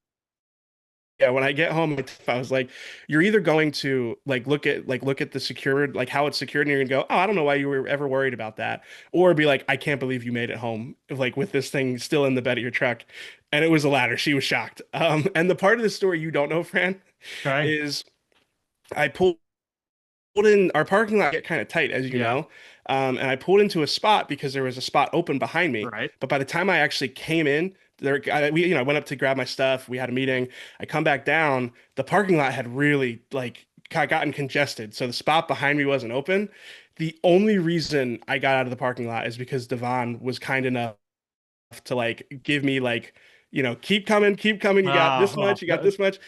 A: yeah, when I get home, I was like, you're either going to look at the secured, like how it's secured, and you're gonna go, oh, I don't know why you were ever worried about that, or be like, I can't believe you made it home, like with this thing still in the bed of your truck. And it was the latter. She was shocked. And the part of the story you don't know, Fran,
B: Okay.
A: is I pulled in our parking lot get kind of tight, as you
B: Yeah.
A: know. And I pulled into a spot because there was a spot open behind me.
B: Right.
A: But by the time I actually came in, I went up to grab my stuff. We had a meeting. I come back down. The parking lot had really like gotten congested, so the spot behind me wasn't open. The only reason I got out of the parking lot is because Devon was kind enough to like give me like, keep coming, keep coming. You got this
B: Well,
A: much. You got this much.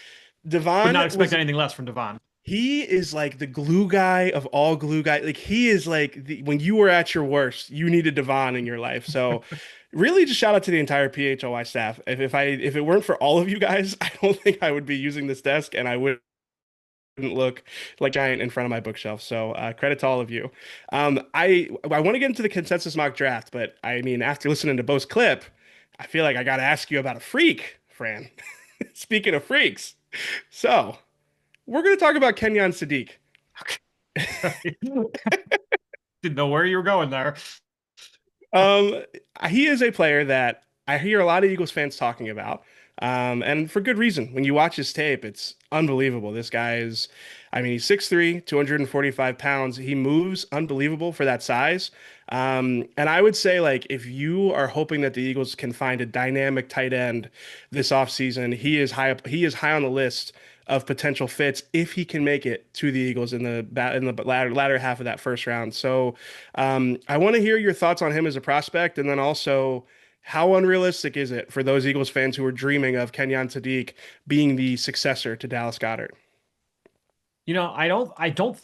B: would
A: Devon
B: not expect
A: was
B: anything less from Devon.
A: he is like the glue guy of all glue guys. Like he is like when you were at your worst, you needed Devon in your life. So really just shout out to the entire PHLY staff. If it weren't for all of you guys, I don't think I would be using this desk and I wouldn't look like giant in front of my bookshelf. So credit to all of you. I want to get into the consensus mock draft, but I mean after listening to Bo's clip, I feel like I gotta ask you about a freak, Fran. Speaking of freaks. So we're going to talk about Kenyon Sadiq.
B: Didn't know where you were going there.
A: Um, he is a player that I hear a lot of Eagles fans talking about, and for good reason. When you watch his tape, it's unbelievable. This guy is, I mean, he's 6'3", 245 pounds. He moves unbelievable for that size. And I would say, like, if you are hoping that the Eagles can find a dynamic tight end this offseason, he is high up. He is high on the list of potential fits if he can make it to the Eagles in the latter half of that first round. So I want to hear your thoughts on him as a prospect, and then also how unrealistic is it for those Eagles fans who are dreaming of Kenyon Sadiq being the successor to Dallas Goedert?
B: I don't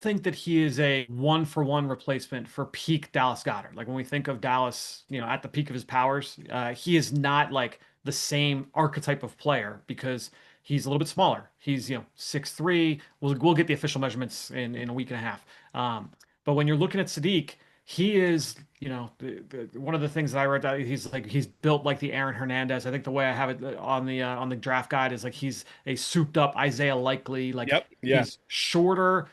B: think that he is a one-for-one replacement for peak Dallas Goedert. Like when we think of Dallas, at the peak of his powers, he is not like the same archetype of player because he's a little bit smaller. He's 6'3". We'll get the official measurements in a week and a half. But when you're looking at Sadiq, he is one of the things that I wrote down. He's built like the Aaron Hernandez. I think the way I have it on the draft guide is like he's a souped up Isaiah Likely. Like
A: Yep. Yeah.
B: he's shorter,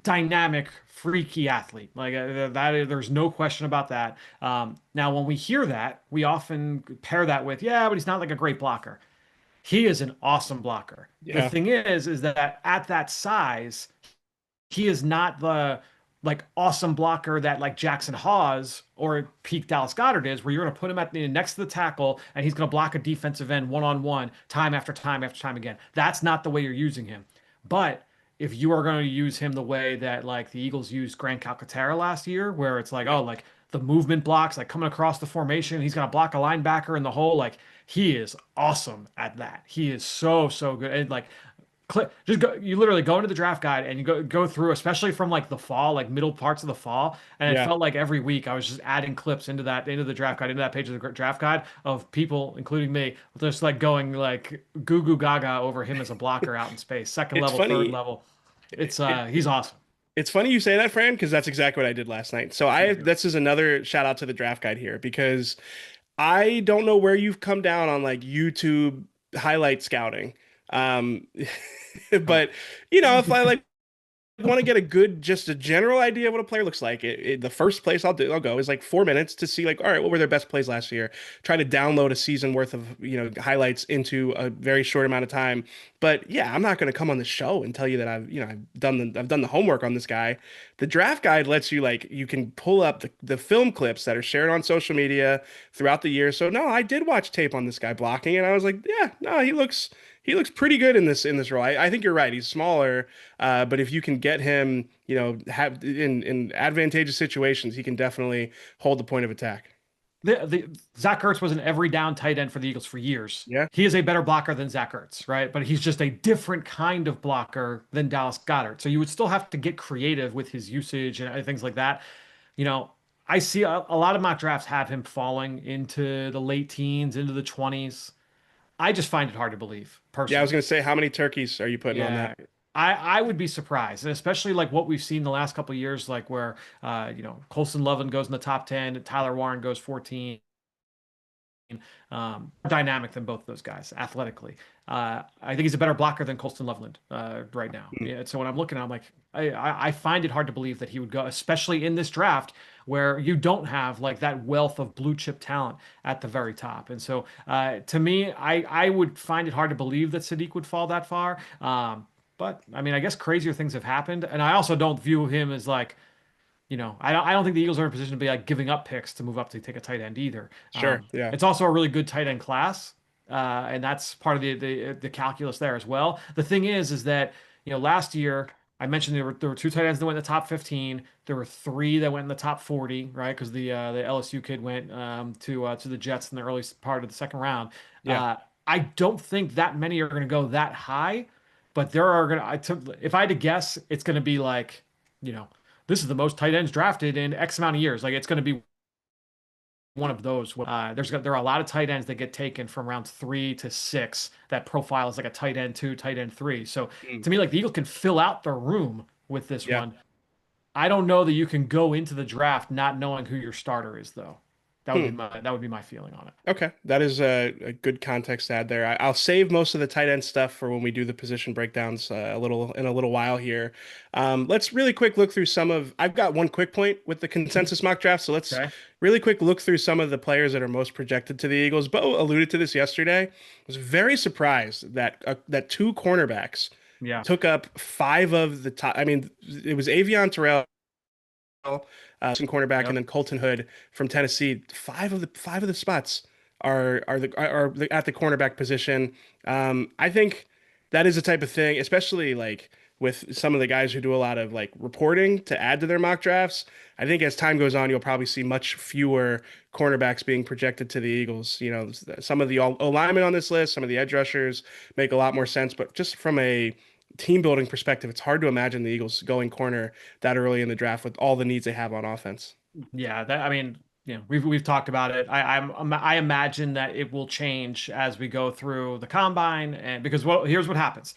B: dynamic, freaky athlete. Like there's no question about that. Now, when we hear that, we often pair that with, yeah, but he's not like a great blocker. He is an awesome blocker. The
A: Yeah.
B: thing is that at that size, he is not the like awesome blocker that like Jackson Hawes or peak Dallas Goedert is, where you're going to put him next to the tackle and he's going to block a defensive end one-on-one time after time after time again. That's not the way you're using him. But if you are going to use him the way that like the Eagles used Grant Calcaterra last year, where it's like, oh, like the movement blocks, like coming across the formation, he's going to block a linebacker in the hole. Like he is awesome at that. He is so, so good. And like just go, you literally go into the draft guide and you go through, especially from like the fall, like middle parts of the fall, and it
A: Yeah.
B: felt like every week I was just adding clips into the draft guide, into that page of the draft guide of people, including me, just like going like goo goo gaga over him as a blocker out in space, second
A: It's
B: level, third
A: funny.
B: level. It's
A: It,
B: he's awesome.
A: it's funny you say that, Fran, because that's exactly what I did last night. So this is another shout out to the draft guide here because I don't know where you've come down on like YouTube highlight scouting. Um,
B: Oh.
A: but if I like want to get a good, just a general idea of what a player looks like, the first place I'll go is like 4 minutes to see like, all right, what were their best plays last year? Try to download a season worth of highlights into a very short amount of time. But yeah, I'm not going to come on the show and tell you that I've done the homework on this guy. The draft guide lets you like you can pull up the film clips that are shared on social media throughout the year. So no, I did watch tape on this guy blocking, and I was like, yeah, no, he looks pretty good in this role. I think you're right. He's smaller, but if you can get him, have in advantageous situations, he can definitely hold the point of attack.
B: The Zach Ertz was an every down tight end for the Eagles for years.
A: Yeah,
B: He is a better blocker than Zach Ertz, right? But he's just a different kind of blocker than Dallas Goedert. So you would still have to get creative with his usage and things like that. You know, I see a lot of mock drafts have him falling into the late teens, into the 20s. I just find it hard to believe,
A: yeah. I was
B: personally.
A: gonna say, how many turkeys are you putting on
B: Yeah.
A: that?
B: I would be surprised, and especially like what we've seen the last couple of years, like where Colson Loveland goes in the top 10, Tyler Warren goes 14. Dynamic than both of those guys athletically. I think he's a better blocker than Colston Loveland right now.
A: Hmm.
B: Yeah, so when I'm looking, I'm like, I find it hard to believe that he would go, especially in this draft where you don't have like that wealth of blue chip talent at the very top. And so to me, I would find it hard to believe that Sadiq would fall that far. But I mean, I guess crazier things have happened, and I also don't view him as like I don't think the Eagles are in a position to be like giving up picks to move up to take a tight end either.
A: Sure. Yeah.
B: It's also a really good tight end class, and that's part of the calculus there as well. The thing is that last year I mentioned there were two tight ends that went in the top 15. There were three that went in the top 40, right? Because the LSU kid went to the Jets in the early part of the second round.
A: Yeah.
B: I don't think that many are going to go that high, but there are going to. If I had to guess, it's going to be like you know this is the most tight ends drafted in X amount of years. Like it's going to be one of those. There are a lot of tight ends that get taken from rounds 3 to 6 that profile as like a tight end 2, tight end 3. So
A: Mm.
B: to me, like the Eagles can fill out the room with this
A: Yeah.
B: one. I don't know that you can go into the draft not knowing who your starter is, though.
A: Hmm.
B: That would be my feeling on it.
A: Okay, that is a good context to add there. I'll save most of the tight end stuff for when we do the position breakdowns a little while here. Let's really quick look through some of. I've got one quick point with the consensus mock draft, so let's
B: Okay.
A: really quick look through some of the players that are most projected to the Eagles. Bo alluded to this yesterday. I was very surprised that two cornerbacks
B: Yeah.
A: took up five of the top. I mean, it was Avion Terrell, some cornerback, and
B: Yep.
A: then Colton Hood from Tennessee. Five of the spots are at the cornerback position. I think that is the type of thing, especially like with some of the guys who do a lot of like reporting to add to their mock drafts. I think as time goes on, you'll probably see much fewer cornerbacks being projected to the Eagles. Some of the O-linemen on this list, some of the edge rushers make a lot more sense, but just from a team building perspective, it's hard to imagine the Eagles going corner that early in the draft with all the needs they have on offense.
B: Yeah, I mean, we've talked about it. I imagine that it will change as we go through the combine, and because here's what happens.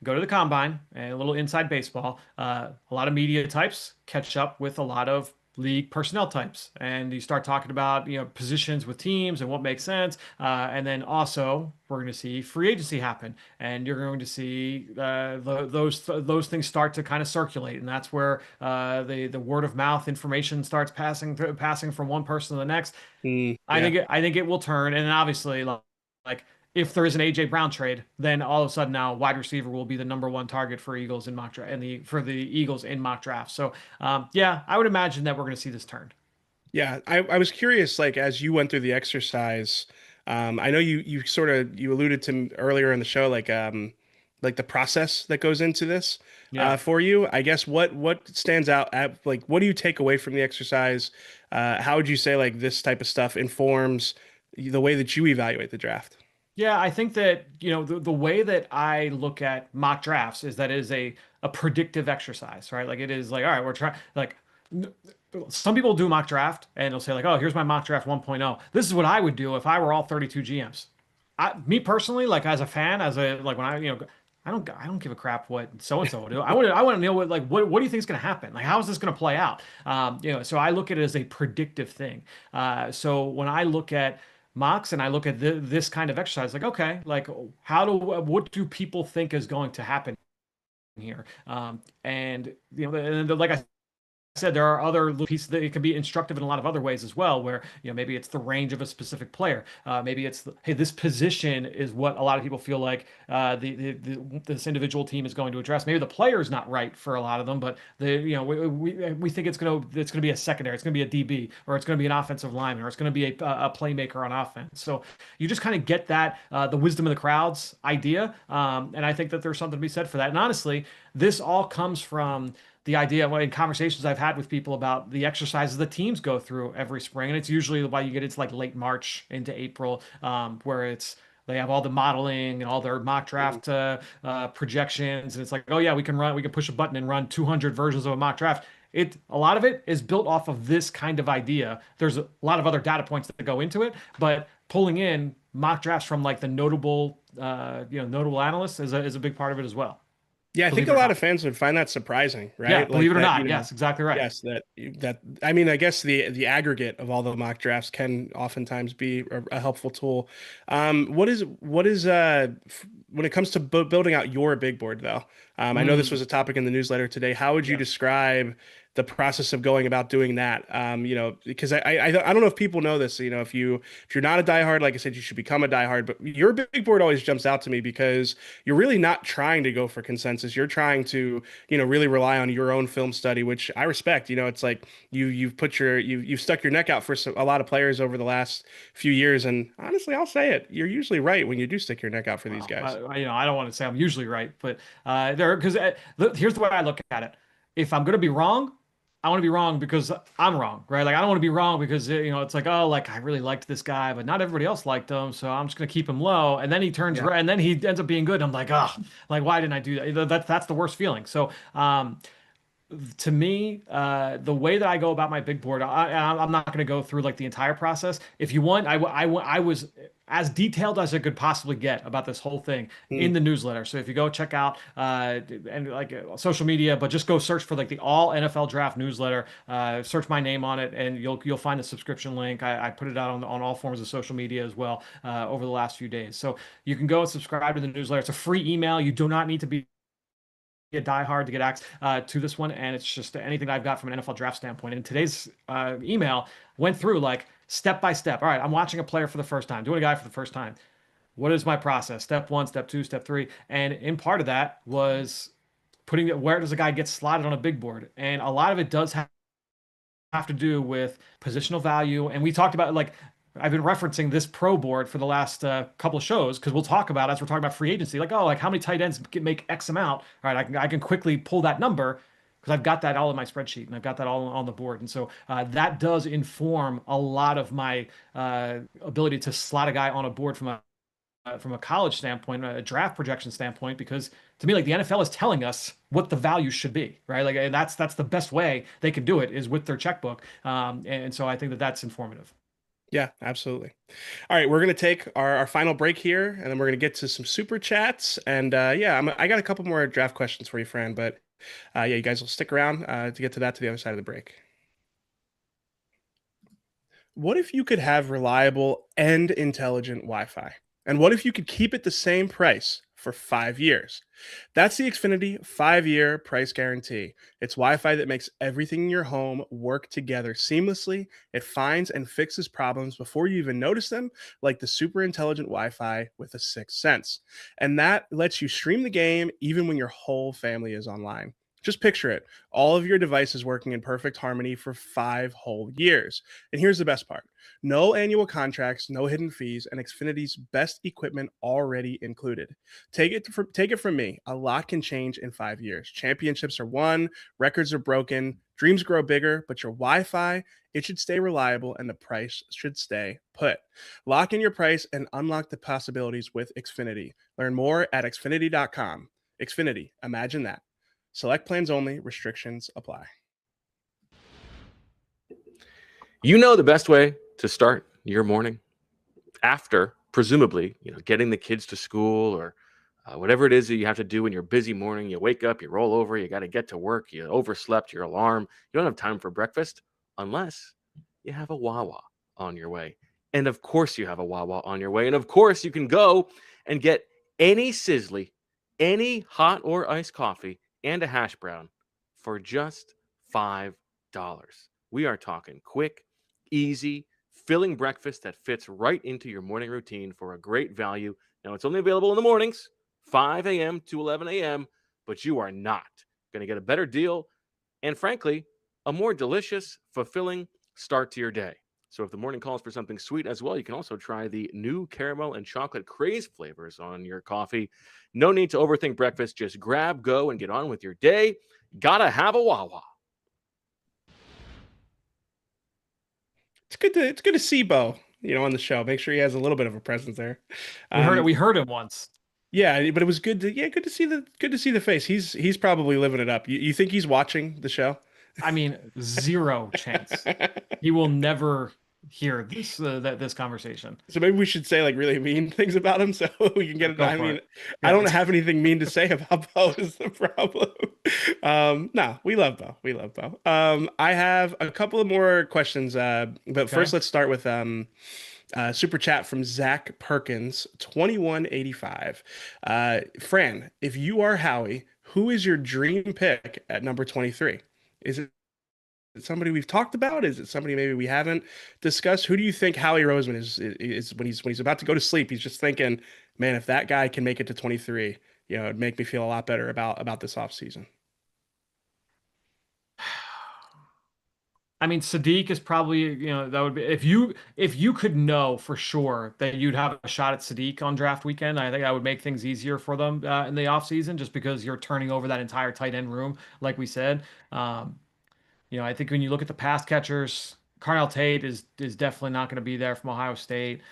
B: Go to the combine and a little inside baseball. A lot of media types catch up with a lot of league personnel types, and you start talking about positions with teams and what makes sense. And then also we're going to see free agency happen, and you're going to see those things start to kind of circulate, and that's where the word of mouth information starts passing from one person to the next.
A: Mm,
B: I
A: yeah.
B: think it will turn, and then obviously like if there is an AJ Brown trade, then all of a sudden now wide receiver will be the #1 target for Eagles in mock draft and for the Eagles in mock draft. So yeah, I would imagine that we're going to see this turn.
A: Yeah, I was curious, like as you went through the exercise, I know you sort of you alluded to earlier in the show, like the process that goes into this
B: Yeah.
A: for you. I guess what stands out at like what do you take away from the exercise? How would you say like this type of stuff informs the way that you evaluate the draft?
B: Yeah, I think that, the way that I look at mock drafts is that it is a predictive exercise, right? Like it is like, all right, we're trying like some people do mock draft and they'll say like, oh, here's my mock draft 1.0. This is what I would do if I were all 32 GMs. Me personally, like as a fan, like when I don't give a crap what so and so will do. I want to know what do you think is going to happen? Like how is this going to play out? So I look at it as a predictive thing. So when I look at mocks and I look at this kind of exercise, like okay, like what do people think is going to happen here? And like I said, there are other little pieces that it can be instructive in a lot of other ways as well, where maybe it's the range of a specific player. Maybe it's hey, this position is what a lot of people feel like this individual team is going to address. Maybe the player is not right for a lot of them, but we think it's gonna be a secondary, it's gonna be a DB, or it's gonna be an offensive lineman, or it's gonna be a playmaker on offense. So you just kind of get that the wisdom of the crowds idea, and I think that there's something to be said for that. And honestly, this all comes from the idea in conversations I've had with people about the exercises the teams go through every spring. And it's usually why you get into like late March into April, where they have all the modeling and all their mock draft projections. And it's like, oh yeah, we can push a button and run 200 versions of a mock draft. A lot of it is built off of this kind of idea. There's a lot of other data points that go into it, but pulling in mock drafts from like the notable analysts is a big part of it as well.
A: Yeah, I think
B: Believe
A: a
B: it or
A: lot
B: not.
A: of fans would find that surprising,
B: Yeah,
A: right?
B: believe
A: Like
B: it or
A: that,
B: not. Yes, exactly right.
A: yes, that I mean, I guess the aggregate of all the mock drafts can oftentimes be a helpful tool. When it comes to building out your big board though? I know this
B: Mm.
A: was a topic in the newsletter today. How would you
B: Yeah.
A: describe the process of going about doing that? Because I don't know if people know this. If you're not a diehard, like I said, you should become a diehard. But your big board always jumps out to me because you're really not trying to go for consensus. You're trying to, really rely on your own film study, which I respect. It's like you've stuck your neck out for a lot of players over the last few years, and honestly, I'll say it, you're usually right when you do stick your neck out for these
B: Well,
A: guys.
B: I don't want to say I'm usually right, but here's the way I look at it. If I'm going to be wrong, I want to be wrong because I'm wrong, right? Like I don't want to be wrong because it's like, oh, like I really liked this guy, but not everybody else liked him, so I'm just going to keep him low. And then he turns
A: Yeah.
B: right, and then he ends up being good. I'm like, oh, like why didn't I do that? That's the worst feeling. So to me, the way that I go about my big board, I'm not going to go through like the entire process. If you want, I was as detailed as I could possibly get about this whole thing in
A: Mm.
B: the newsletter. So if you go check out and like social media, but just go search for like the All NFL Draft newsletter, search my name on it, and you'll find the subscription link. I put it out on all forms of social media as well over the last few days. So you can go and subscribe to the newsletter. It's a free email. You do not need to be a diehard to get access to this one, and it's just anything I've got from an NFL draft standpoint. And today's email went through like step by step. All right, I'm watching a player for the first time, doing a guy for the first time. What is my process? Step one, step two, step three, and in part of that was putting it where does a guy get slotted on a big board, and a lot of it does have to do with positional value. And we talked about like I've been referencing this pro board for the last couple of shows because we'll talk about as we're talking about free agency, like oh, like how many tight ends can make X amount. All right, I can quickly pull that number because I've got that all in my spreadsheet and I've got that all on the board. And so that does inform a lot of my ability to slot a guy on a board from a college standpoint, a draft projection standpoint, because to me, like the NFL is telling us what the value should be, right? Like and that's the best way they can do it is with their checkbook. And so I think that that's informative.
A: Yeah, absolutely. All right, we're gonna take our final break here, and then we're gonna get to some super chats. And yeah, I got a couple more draft questions for you, Fran. But yeah, you guys will stick around to get to that to the other side of the break. What if you could have reliable and intelligent Wi-Fi? And what if you could keep it the same price for 5 years. That's the Xfinity 5-year price guarantee. It's Wi-Fi that makes everything in your home work together seamlessly. It finds and fixes problems before you even notice them, like the super intelligent Wi-Fi with a sixth sense. And that lets you stream the game even when your whole family is online. Just picture it, all of your devices working in perfect harmony for 5 whole years. And here's the best part: no annual contracts, no hidden fees, and Xfinity's best equipment already included. Take it from me. A lot can change in 5 years. Championships are won, records are broken, dreams grow bigger, but your Wi-Fi, it should stay reliable and the price should stay put. Lock in your price and unlock the possibilities with Xfinity. Learn more at xfinity.com. Xfinity, imagine that. Select plans only, restrictions apply.
E: You know the best way to start your morning after, presumably, getting the kids to school or whatever it is that you have to do in your busy morning. You wake up, you roll over, you got to get to work, you overslept your alarm. You don't have time for breakfast unless you have a Wawa on your way. And of course you have a Wawa on your way. And of course you can go and get any Sizzly, any hot or iced coffee, and a hash brown for just $5. We are talking quick, easy, filling breakfast that fits right into your morning routine for a great value. Now, it's only available in the mornings, 5 a.m. to 11 a.m., but you are not going to get a better deal and, frankly, a more delicious, fulfilling start to your day. So if the morning calls for something sweet as well, you can also try the new caramel and chocolate craze flavors on your coffee. No need to overthink breakfast. Just grab, go, and get on with your day. Gotta have a Wawa.
A: It's good to see Bo, on the show. Make sure he has a little bit of a presence there.
B: We heard him once.
A: Yeah, but it was good to see the face. He's probably living it up. You think he's watching the show?
B: I mean, zero chance. He will never hear this conversation.
A: So maybe we should say like really mean things about him so we can get it.
B: Go
A: I
B: for
A: mean,
B: it.
A: I
B: Yeah.
A: don't have anything mean to say about Bo is the problem. No, we love Bo. We love Bo. I have a couple of more questions, but first let's start with super chat from Zach Perkins, 2185. Fran, if you are Howie, who is your dream pick at number 23? Is it somebody we've talked about? Is it somebody maybe we haven't discussed? Who do you think Howie Roseman is when he's about to go to sleep? He's just thinking, man, if that guy can make it to 23, it'd make me feel a lot better about this offseason.
B: I mean, Sadiq is probably, that would be if you could know for sure that you'd have a shot at Sadiq on draft weekend. I think that would make things easier for them in the offseason, just because you're turning over that entire tight end room, like we said. I think when you look at the pass catchers, Carnell Tate is definitely not going to be there from Ohio State.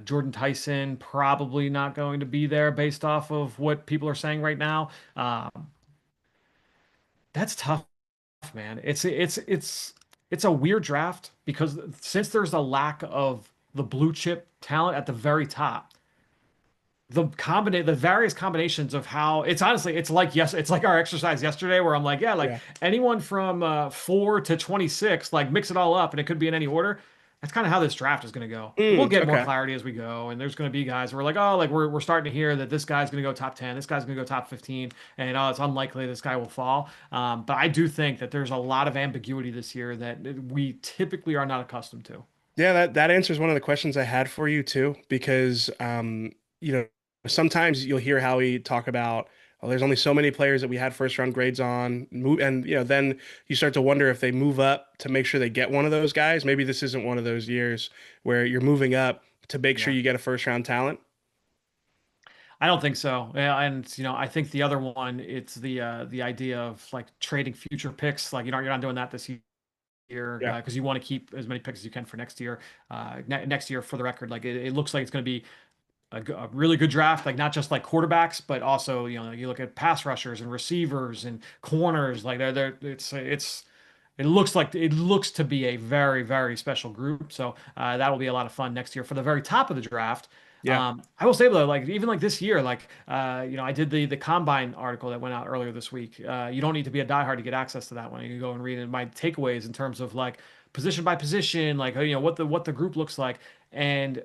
B: Jordan Tyson probably not going to be there based off of what people are saying right now. That's tough, man. It's a weird draft because since there's a lack of the blue chip talent at the very top, the various combinations of how it's honestly it's like our exercise yesterday where I'm like,
A: Yeah.
B: anyone from 4 to 26, like mix it all up and it could be in any order. That's kind of how this draft is going to go. We'll get more
A: Okay.
B: clarity as we go, and there's going to be guys who are like, oh, like we're starting to hear that this guy's going to go top 10, this guy's going to go top 15, and it's unlikely this guy will fall. But I do think that there's a lot of ambiguity this year that we typically are not accustomed to.
A: Yeah, that answers one of the questions I had for you too, because sometimes you'll hear Howie talk about, oh, there's only so many players that we had first round grades on, and then you start to wonder if they move up to make sure they get one of those guys. Maybe this isn't one of those years where you're moving up to make sure
B: Yeah.
A: you get a first round talent.
B: I don't think so. Yeah, and I think the other one, it's the idea of like trading future picks. Like you're not doing that this year
A: Yeah.
B: because you want to keep as many picks as you can for next year. Next year, for the record, like it looks like it's going to be a really good draft, like not just like quarterbacks, but also you look at pass rushers and receivers and corners. Like it looks to be a very, very special group. So that will be a lot of fun next year for the very top of the draft.
A: Yeah.
B: I will say though, like even like this year, like I did the combine article that went out earlier this week. You don't need to be a diehard to get access to that one. You can go and read it. My takeaways in terms of like position by position, like what the group looks like. And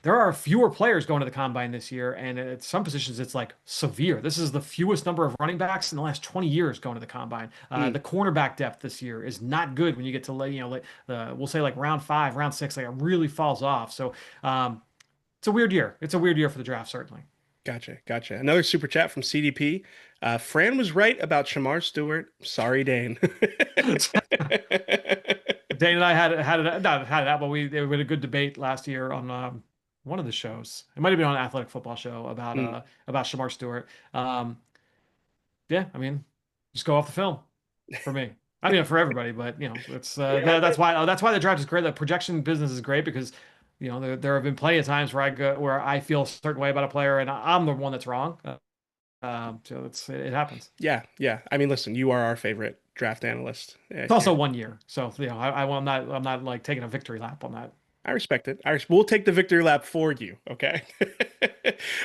B: there are fewer players going to the combine this year, and at some positions it's like severe. This is the fewest number of running backs in the last 20 years going to the combine.
A: Mm,
B: The cornerback depth this year is not good when you get to we'll say like round 5, round 6, like it really falls off. So it's a weird year. It's a weird year for the draft, certainly.
A: gotcha, gotcha. Another super chat from CDP. Fran was right about Shamar Stewart. Sorry, Dane.
B: Dane and I had that, but we had a good debate last year on one of the shows. It might have been on an athletic football show
A: Mm,
B: about Shamar Stewart. Um, yeah, I mean, just go off the film for me. I mean, for everybody, but it's that's why the draft is great. The projection business is great because there have been plenty of times where I feel a certain way about a player and I'm the one that's wrong. So it happens.
A: yeah, yeah. I mean, listen, you are our favorite draft analyst.
B: It's also 1 year, so I'm not like taking a victory lap on that.
A: I respect it. We'll take the victory lap for you. Okay.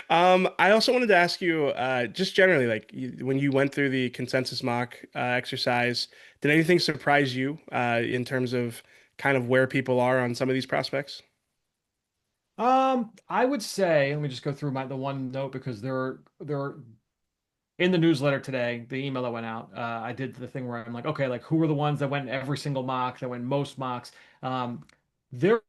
A: I also wanted to ask you, just generally, like when you went through the consensus mock exercise, did anything surprise you in terms of kind of where people are on some of these prospects?
B: I would say, let me just go through the one note because there in the newsletter today, the email that went out, I did the thing where I'm like, okay, like who are the ones that went in every single mock, that went most mocks? There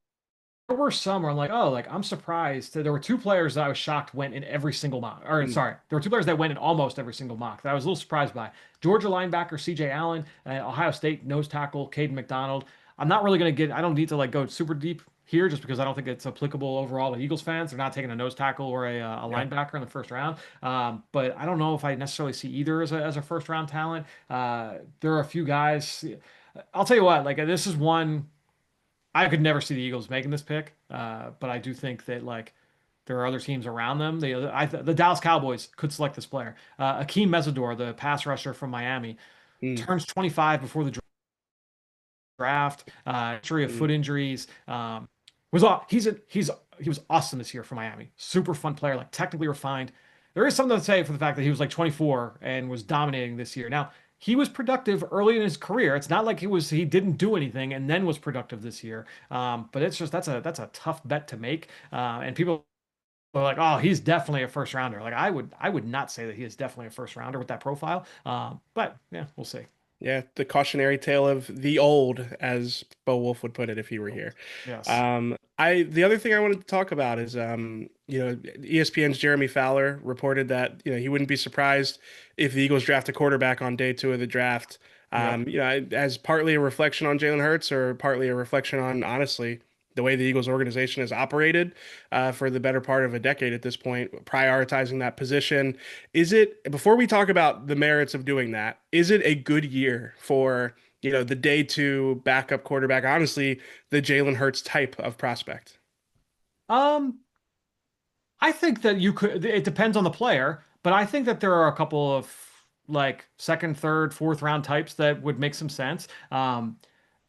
B: were some where I'm like, oh, like I'm surprised. There were two players that I was shocked went in every single mock. Or
A: Mm,
B: sorry, there were two players that went in almost every single mock that I was a little surprised by. Georgia linebacker CJ Allen, Ohio State nose tackle Caden McDonald. I'm not really gonna I don't need to like go super deep here just because I don't think it's applicable overall to Eagles fans. They're not taking a nose tackle or a
A: yeah.
B: linebacker in the first round. But I don't know if I necessarily see either as a first round talent. There are a few guys. I'll tell you what, like this is one. I could never see the Eagles making this pick, but I do think that like there are other teams around them. The Dallas Cowboys could select this player. Akeem Mesidor, the pass rusher from Miami,
A: Mm,
B: turns 25 before the draft. History of
A: mm,
B: foot injuries. Was aw- he's a, he's He was awesome this year for Miami. Super fun player, like technically refined. There is something to say for the fact that he was like 24 and was dominating this year. Now, he was productive early in his career. It's not like he didn't do anything and then was productive this year. But it's just that's a tough bet to make. And people are like, oh, he's definitely a first rounder. Like I would not say that he is definitely a first rounder with that profile. But yeah, we'll see.
A: yeah, the cautionary tale of the old, as Bo Wolf would put it if he were here.
B: Yes.
A: The other thing I wanted to talk about is ESPN's Jeremy Fowler reported that he wouldn't be surprised if the Eagles draft a quarterback on day 2 of the draft.
B: Yep.
A: As partly a reflection on Jalen Hurts or partly a reflection on honestly the way the Eagles organization has operated for the better part of a decade at this point, prioritizing that position. Is it, before we talk about the merits of doing that, is it a good year for the day 2 backup quarterback? Honestly, the Jalen Hurts type of prospect.
B: Um, I think that you could, it depends on the player, but I think that there are a couple of like second, third, fourth round types that would make some sense.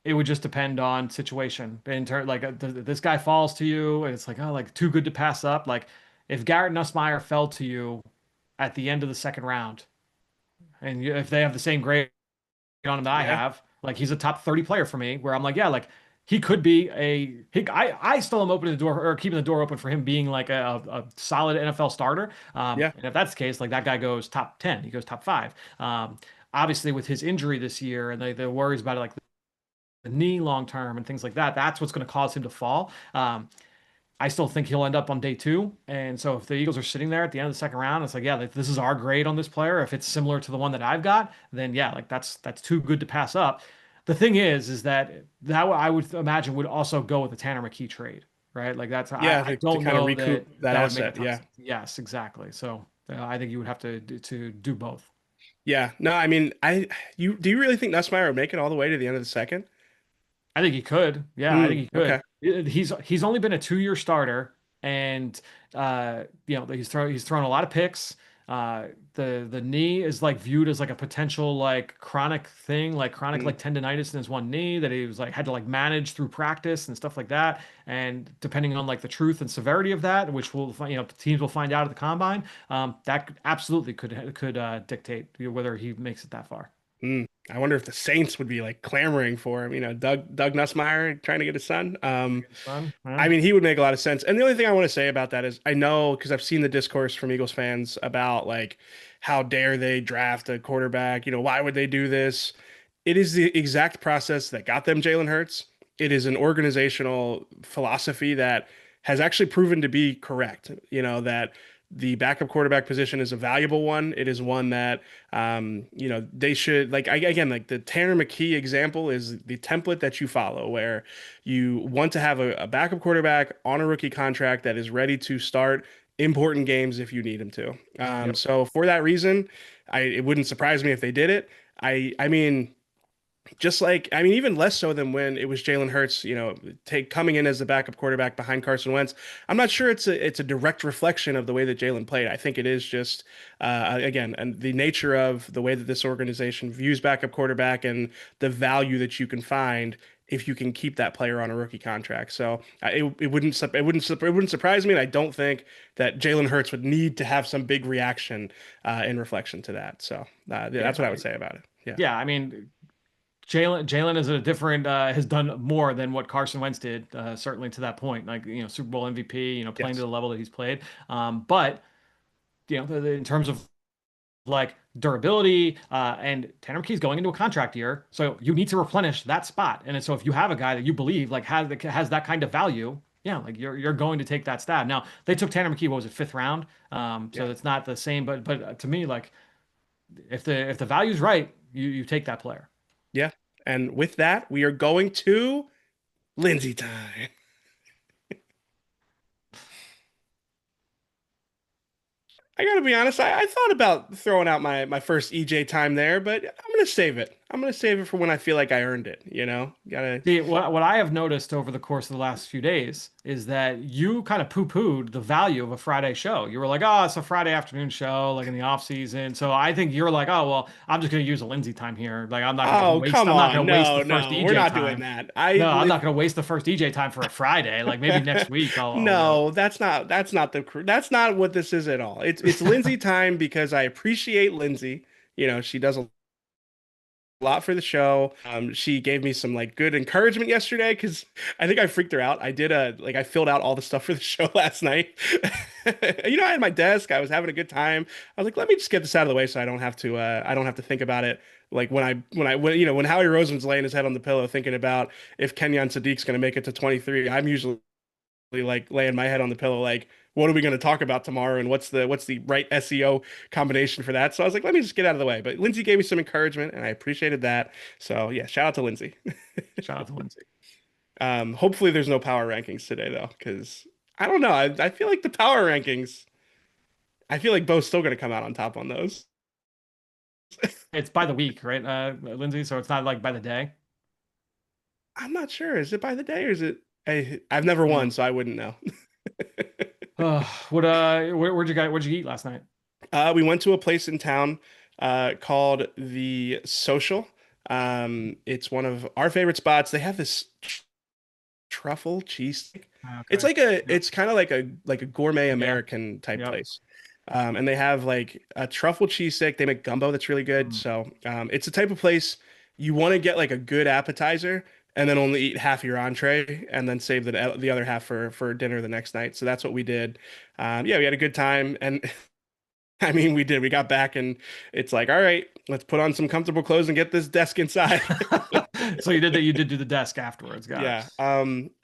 B: It would just depend on situation. In turn, like this guy falls to you, and it's like, oh, like too good to pass up. Like if Garrett Nussmeier fell to you at the end of the second round, and if they have the same grade on him that I
A: Yeah.
B: have. Like he's a top 30 player for me, where I'm like, yeah, like he could be I still am opening the door or keeping the door open for him being like a solid NFL starter.
A: Yeah.
B: And if that's the case, like that guy goes top 10, he goes top 5. Obviously with his injury this year and the worries about it, like the knee long term and things like that, that's what's going to cause him to fall. I still think he'll end up on day 2. And so if the Eagles are sitting there at the end of the second round, it's like, yeah, like, this is our grade on this player. If it's similar to the one that I've got, then yeah, like that's too good to pass up. The thing is that I would imagine would also go with the Tanner McKee trade, right? Like
A: Yeah,
B: I
A: to
B: don't
A: kind of
B: know
A: recoup
B: that
A: that
B: that would make a
A: asset.
B: ton of
A: Yeah.
B: sense. Yes, exactly. So I think you would have to do both.
A: Yeah. No, I mean, do you really think Nussmeier would make it all the way to the end of the second?
B: I think he could. Yeah, I think
A: Mm,
B: he
A: okay.
B: could. He's only been a 2-year starter, and he's thrown a lot of picks. The knee is like viewed as like a potential like chronic thing, like chronic
A: Mm,
B: like tendonitis in his one knee that he was like had to like manage through practice and stuff like that. And depending on like the truth and severity of that, which teams will find out at the combine, that absolutely could dictate whether he makes it that far.
A: I wonder if the Saints would be like clamoring for him. Doug Nussmeier trying to get his son.
B: Son,
A: I
B: yeah.
A: mean, he would make a lot of sense. And the only thing I want to say about that is I know because I've seen the discourse from Eagles fans about like how dare they draft a quarterback? Why would they do this? It is the exact process that got them Jalen Hurts. It is an organizational philosophy that has actually proven to be correct. That the backup quarterback position is a valuable one. It is one that they should again, like the Tanner McKee example is the template that you follow where you want to have a backup quarterback on a rookie contract that is ready to start important games if you need him to.
B: Yep.
A: So for that reason, it wouldn't surprise me if they did it. I mean, even less so than when it was Jalen Hurts, coming in as the backup quarterback behind Carson Wentz. I'm not sure it's a direct reflection of the way that Jalen played. I think it is just again, and the nature of the way that this organization views backup quarterback and the value that you can find if you can keep that player on a rookie contract. So it wouldn't surprise me, and I don't think that Jalen Hurts would need to have some big reaction in reflection to that. So
B: Yeah,
A: that's what I would say about it. Yeah.
B: yeah. I mean, Jalen is a different has done more than what Carson Wentz did, certainly to that point. Like, Super Bowl MVP, playing to
A: Yes.
B: the level that he's played. But in terms of like durability, and Tanner McKee's going into a contract year, so you need to replenish that spot. And so if you have a guy that you believe like has that kind of value, yeah, like you're going to take that stab. Now they took Tanner McKee, what was it, fifth round?
A: Yeah.
B: So it's not the same, but to me, like if the value's right, you take that player.
A: Yeah. And with that, we are going to Lindsay time. I gotta be honest, I thought about throwing out my first EJ time there, but I'm gonna save it. I'm gonna save it for when I feel like I earned it. Gotta.
B: See, what I have noticed over the course of the last few days is that you kind of poo-pooed the value of a Friday show. You were like, oh, it's a Friday afternoon show, like in the off season. So I think you're like, oh, well, I'm just going to use a Lindsay time here. Like
A: Oh, come
B: I'm not
A: on.
B: going to waste the
A: No,
B: first
A: no, we're
B: EJ
A: not doing
B: time.
A: that.
B: No, I'm not going to waste the first EJ time for a Friday. Like maybe next week I'll do it.
A: No, that's not what this is at all. It's Lindsay time because I appreciate Lindsay. She does a lot for the show. She gave me some like good encouragement yesterday because I think I freaked her out. I filled out all the stuff for the show last night. I had my desk. I was having a good time. I was like, let me just get this out of the way so I don't have to think about it. Like when Howie Roseman's laying his head on the pillow thinking about if Kenyon Sadiq's going to make it to 23, I'm usually like laying my head on the pillow like what are we going to talk about tomorrow and what's the right SEO combination for that. So I was like, let me just get out of the way. But Lindsay gave me some encouragement and I appreciated that. So yeah, shout out to Lindsay.
B: Shout out to Lindsay.
A: Hopefully there's no power rankings today though, because I don't know. I feel like the power rankings, I feel like Bo's still going to come out on top on those.
B: It's by the week, right, Lindsay? So it's not like by the day.
A: I'm not sure. Is it by the day or is it? I've never won,
B: Hmm.
A: so I wouldn't know.
B: Where'd you eat last night?
A: We went to a place in town called the Social. It's one of our favorite spots. They have this truffle cheese. It's
B: Okay.
A: like a,
B: Yep.
A: it's kind of like a gourmet
B: Yeah.
A: American type
B: Yep.
A: place. And they have like a truffle cheese stick. They make gumbo that's really good.
B: Mm.
A: So it's the type of place you want to get like a good appetizer and then only eat half your entree and then save the other half for dinner the next night. So that's what we did. Yeah, we had a good time and I mean, we did. We got back and it's like, all right, let's put on some comfortable clothes and get this desk inside.
B: So you did that. You did do the desk afterwards. Got it.
A: Yeah.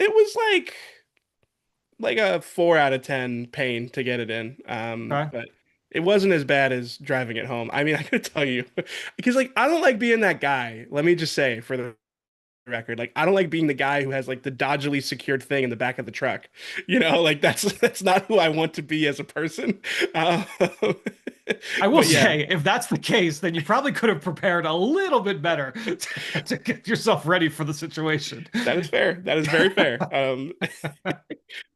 A: It was like a 4 out of 10 pain to get it in.
B: Okay.
A: But it wasn't as bad as driving it home. I mean, I could tell you because like I don't like being that guy. Let me just say for the record, like I don't like being the guy who has like the dodgily secured thing in the back of the truck. Like that's not who I want to be as a person. Um,
B: I will
A: but yeah,
B: say, if that's the case, then you probably could have prepared a little bit better to get yourself ready for the situation.
A: that is fair. That is very fair.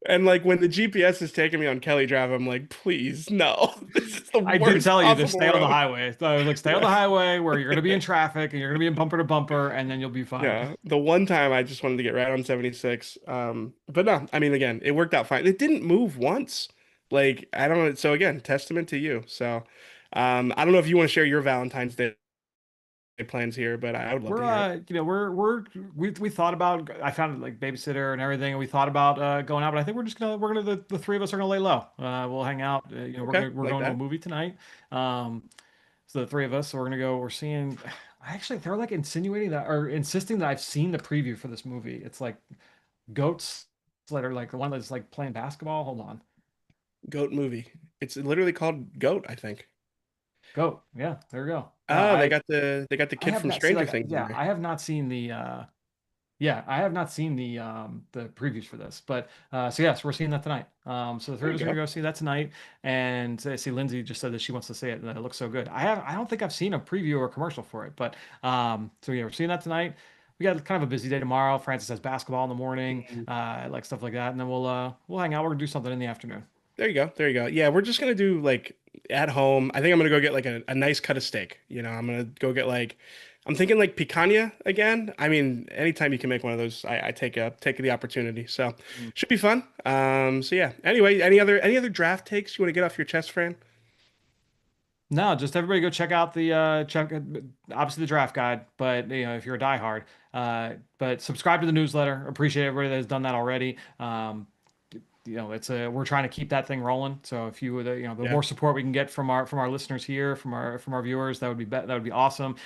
A: And like when the GPS is taking me on Kelly Drive, I'm like, please, no, this is the
B: I did
A: worst
B: tell you to
A: possible
B: stay on the
A: road.
B: highway. So I was like, stay on the
A: Yeah.
B: highway where you're going to be in traffic and you're going to be in bumper to bumper, and then you'll be fine.
A: Yeah. The one time I just wanted to get right on 76. But no, I mean, again, it worked out fine. It didn't move once. Like, I don't know. So again, testament to you. So, I don't know if you want to share your Valentine's Day plans here, but I would love to
B: We're
A: hear it.
B: you know we thought about, I found like babysitter and everything, and we thought about going out, but I think we're gonna the three of us are gonna lay low. We'll hang out.
A: Okay,
B: We're
A: like
B: going to a
A: that.
B: movie tonight. So the three of us, so we're gonna go. We're seeing. Actually, they're like insinuating that or insisting that I've seen the preview for this movie. It's like goats that are like the one that's like playing basketball. Hold on,
A: Goat movie. It's literally called Goat, I think.
B: goat. Yeah, there we go.
A: Oh, they got the
B: I
A: kid
B: have
A: from
B: not see
A: Stranger
B: like
A: Things in
B: yeah,
A: there.
B: I have not seen the yeah, I have not seen the previews for this, but so yes, we're seeing that tonight. So the three
A: There
B: of
A: you
B: us are gonna
A: go.
B: go see that tonight, and I see Lindsay just said that she wants to see it and that it looks so good. I don't think I've seen a preview or a commercial for it, but so yeah, we're seeing that tonight. We got kind of a busy day tomorrow. Francis has basketball in the morning,
A: Mhm.
B: like stuff like that, and then we'll hang out. We're gonna do something in the afternoon.
A: There you go. There you go. Yeah, we're just gonna do like at home. I think I'm gonna go get like a nice cut of steak. I'm gonna go get like I'm thinking like picanha again. I mean, anytime you can make one of those, I take the opportunity. So should be fun. So yeah. Anyway, any other draft takes you want to get off your chest, Fran?
B: No, just everybody go check out the obviously the draft guide, but if you're a diehard, but subscribe to the newsletter. Appreciate everybody that has done that already. It's we're trying to keep that thing rolling. So if you would, the
A: Yeah.
B: more support we can get from our listeners here, from our viewers, that would be awesome.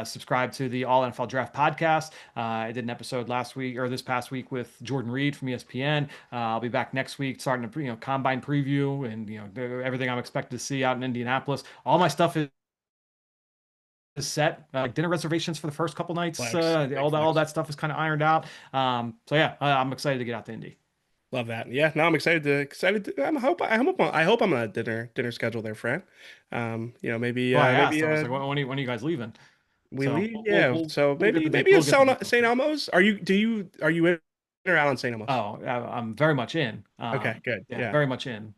B: Subscribe to the All NFL Draft podcast. I did an episode last week or this past week with Jordan Reed from ESPN. I'll be back next week starting a combine preview and everything I'm expected to see out in Indianapolis. All my stuff is set. Like dinner reservations for the first couple nights.
A: Flex. Big
B: All
A: flex.
B: that stuff is kind of ironed out. So yeah, I'm excited to get out to Indy.
A: Love that. Yeah, no, I'm excited to I hope I'm on a dinner schedule there, Fran. Maybe
B: Well, I asked.
A: maybe
B: I was like, when are you guys leaving?
A: we
B: So
A: leave. Yeah. So
B: we'll get
A: maybe
B: the
A: maybe
B: we'll
A: it's
B: get the details.
A: St. Elmo's. Are you in or out on St. Elmo's?
B: Oh, I'm very much in.
A: Okay, good.
B: Yeah,
A: Yeah.
B: very much in.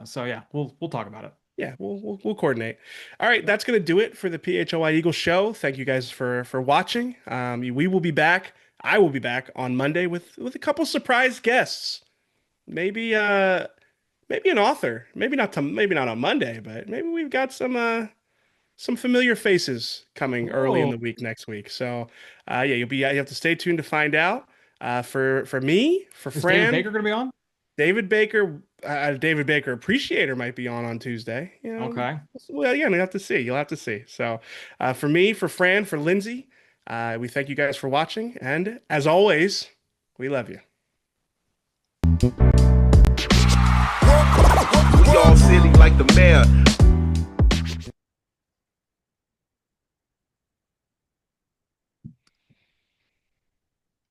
B: So yeah, we'll talk about it.
A: Yeah, we'll coordinate. All right,
B: Yep.
A: that's gonna do it for the PHLY Eagle show. Thank you guys for watching. We will be back. I will be back on Monday with a couple surprise guests. Maybe maybe an author. Maybe not on Monday, but maybe we've got some familiar faces coming early in
B: Whoa.
A: the week next week. So yeah, you have to stay tuned to find out. For me, for
B: Is David
A: Fran,
B: Baker gonna be on?
A: David Baker Appreciator might be on Tuesday.
B: Okay.
A: Well, yeah, you'll have to see. You'll have to see. So, for me, for Fran, for Lindsay, we thank you guys for watching, and as always, we love you.
F: We all silly like the mayor.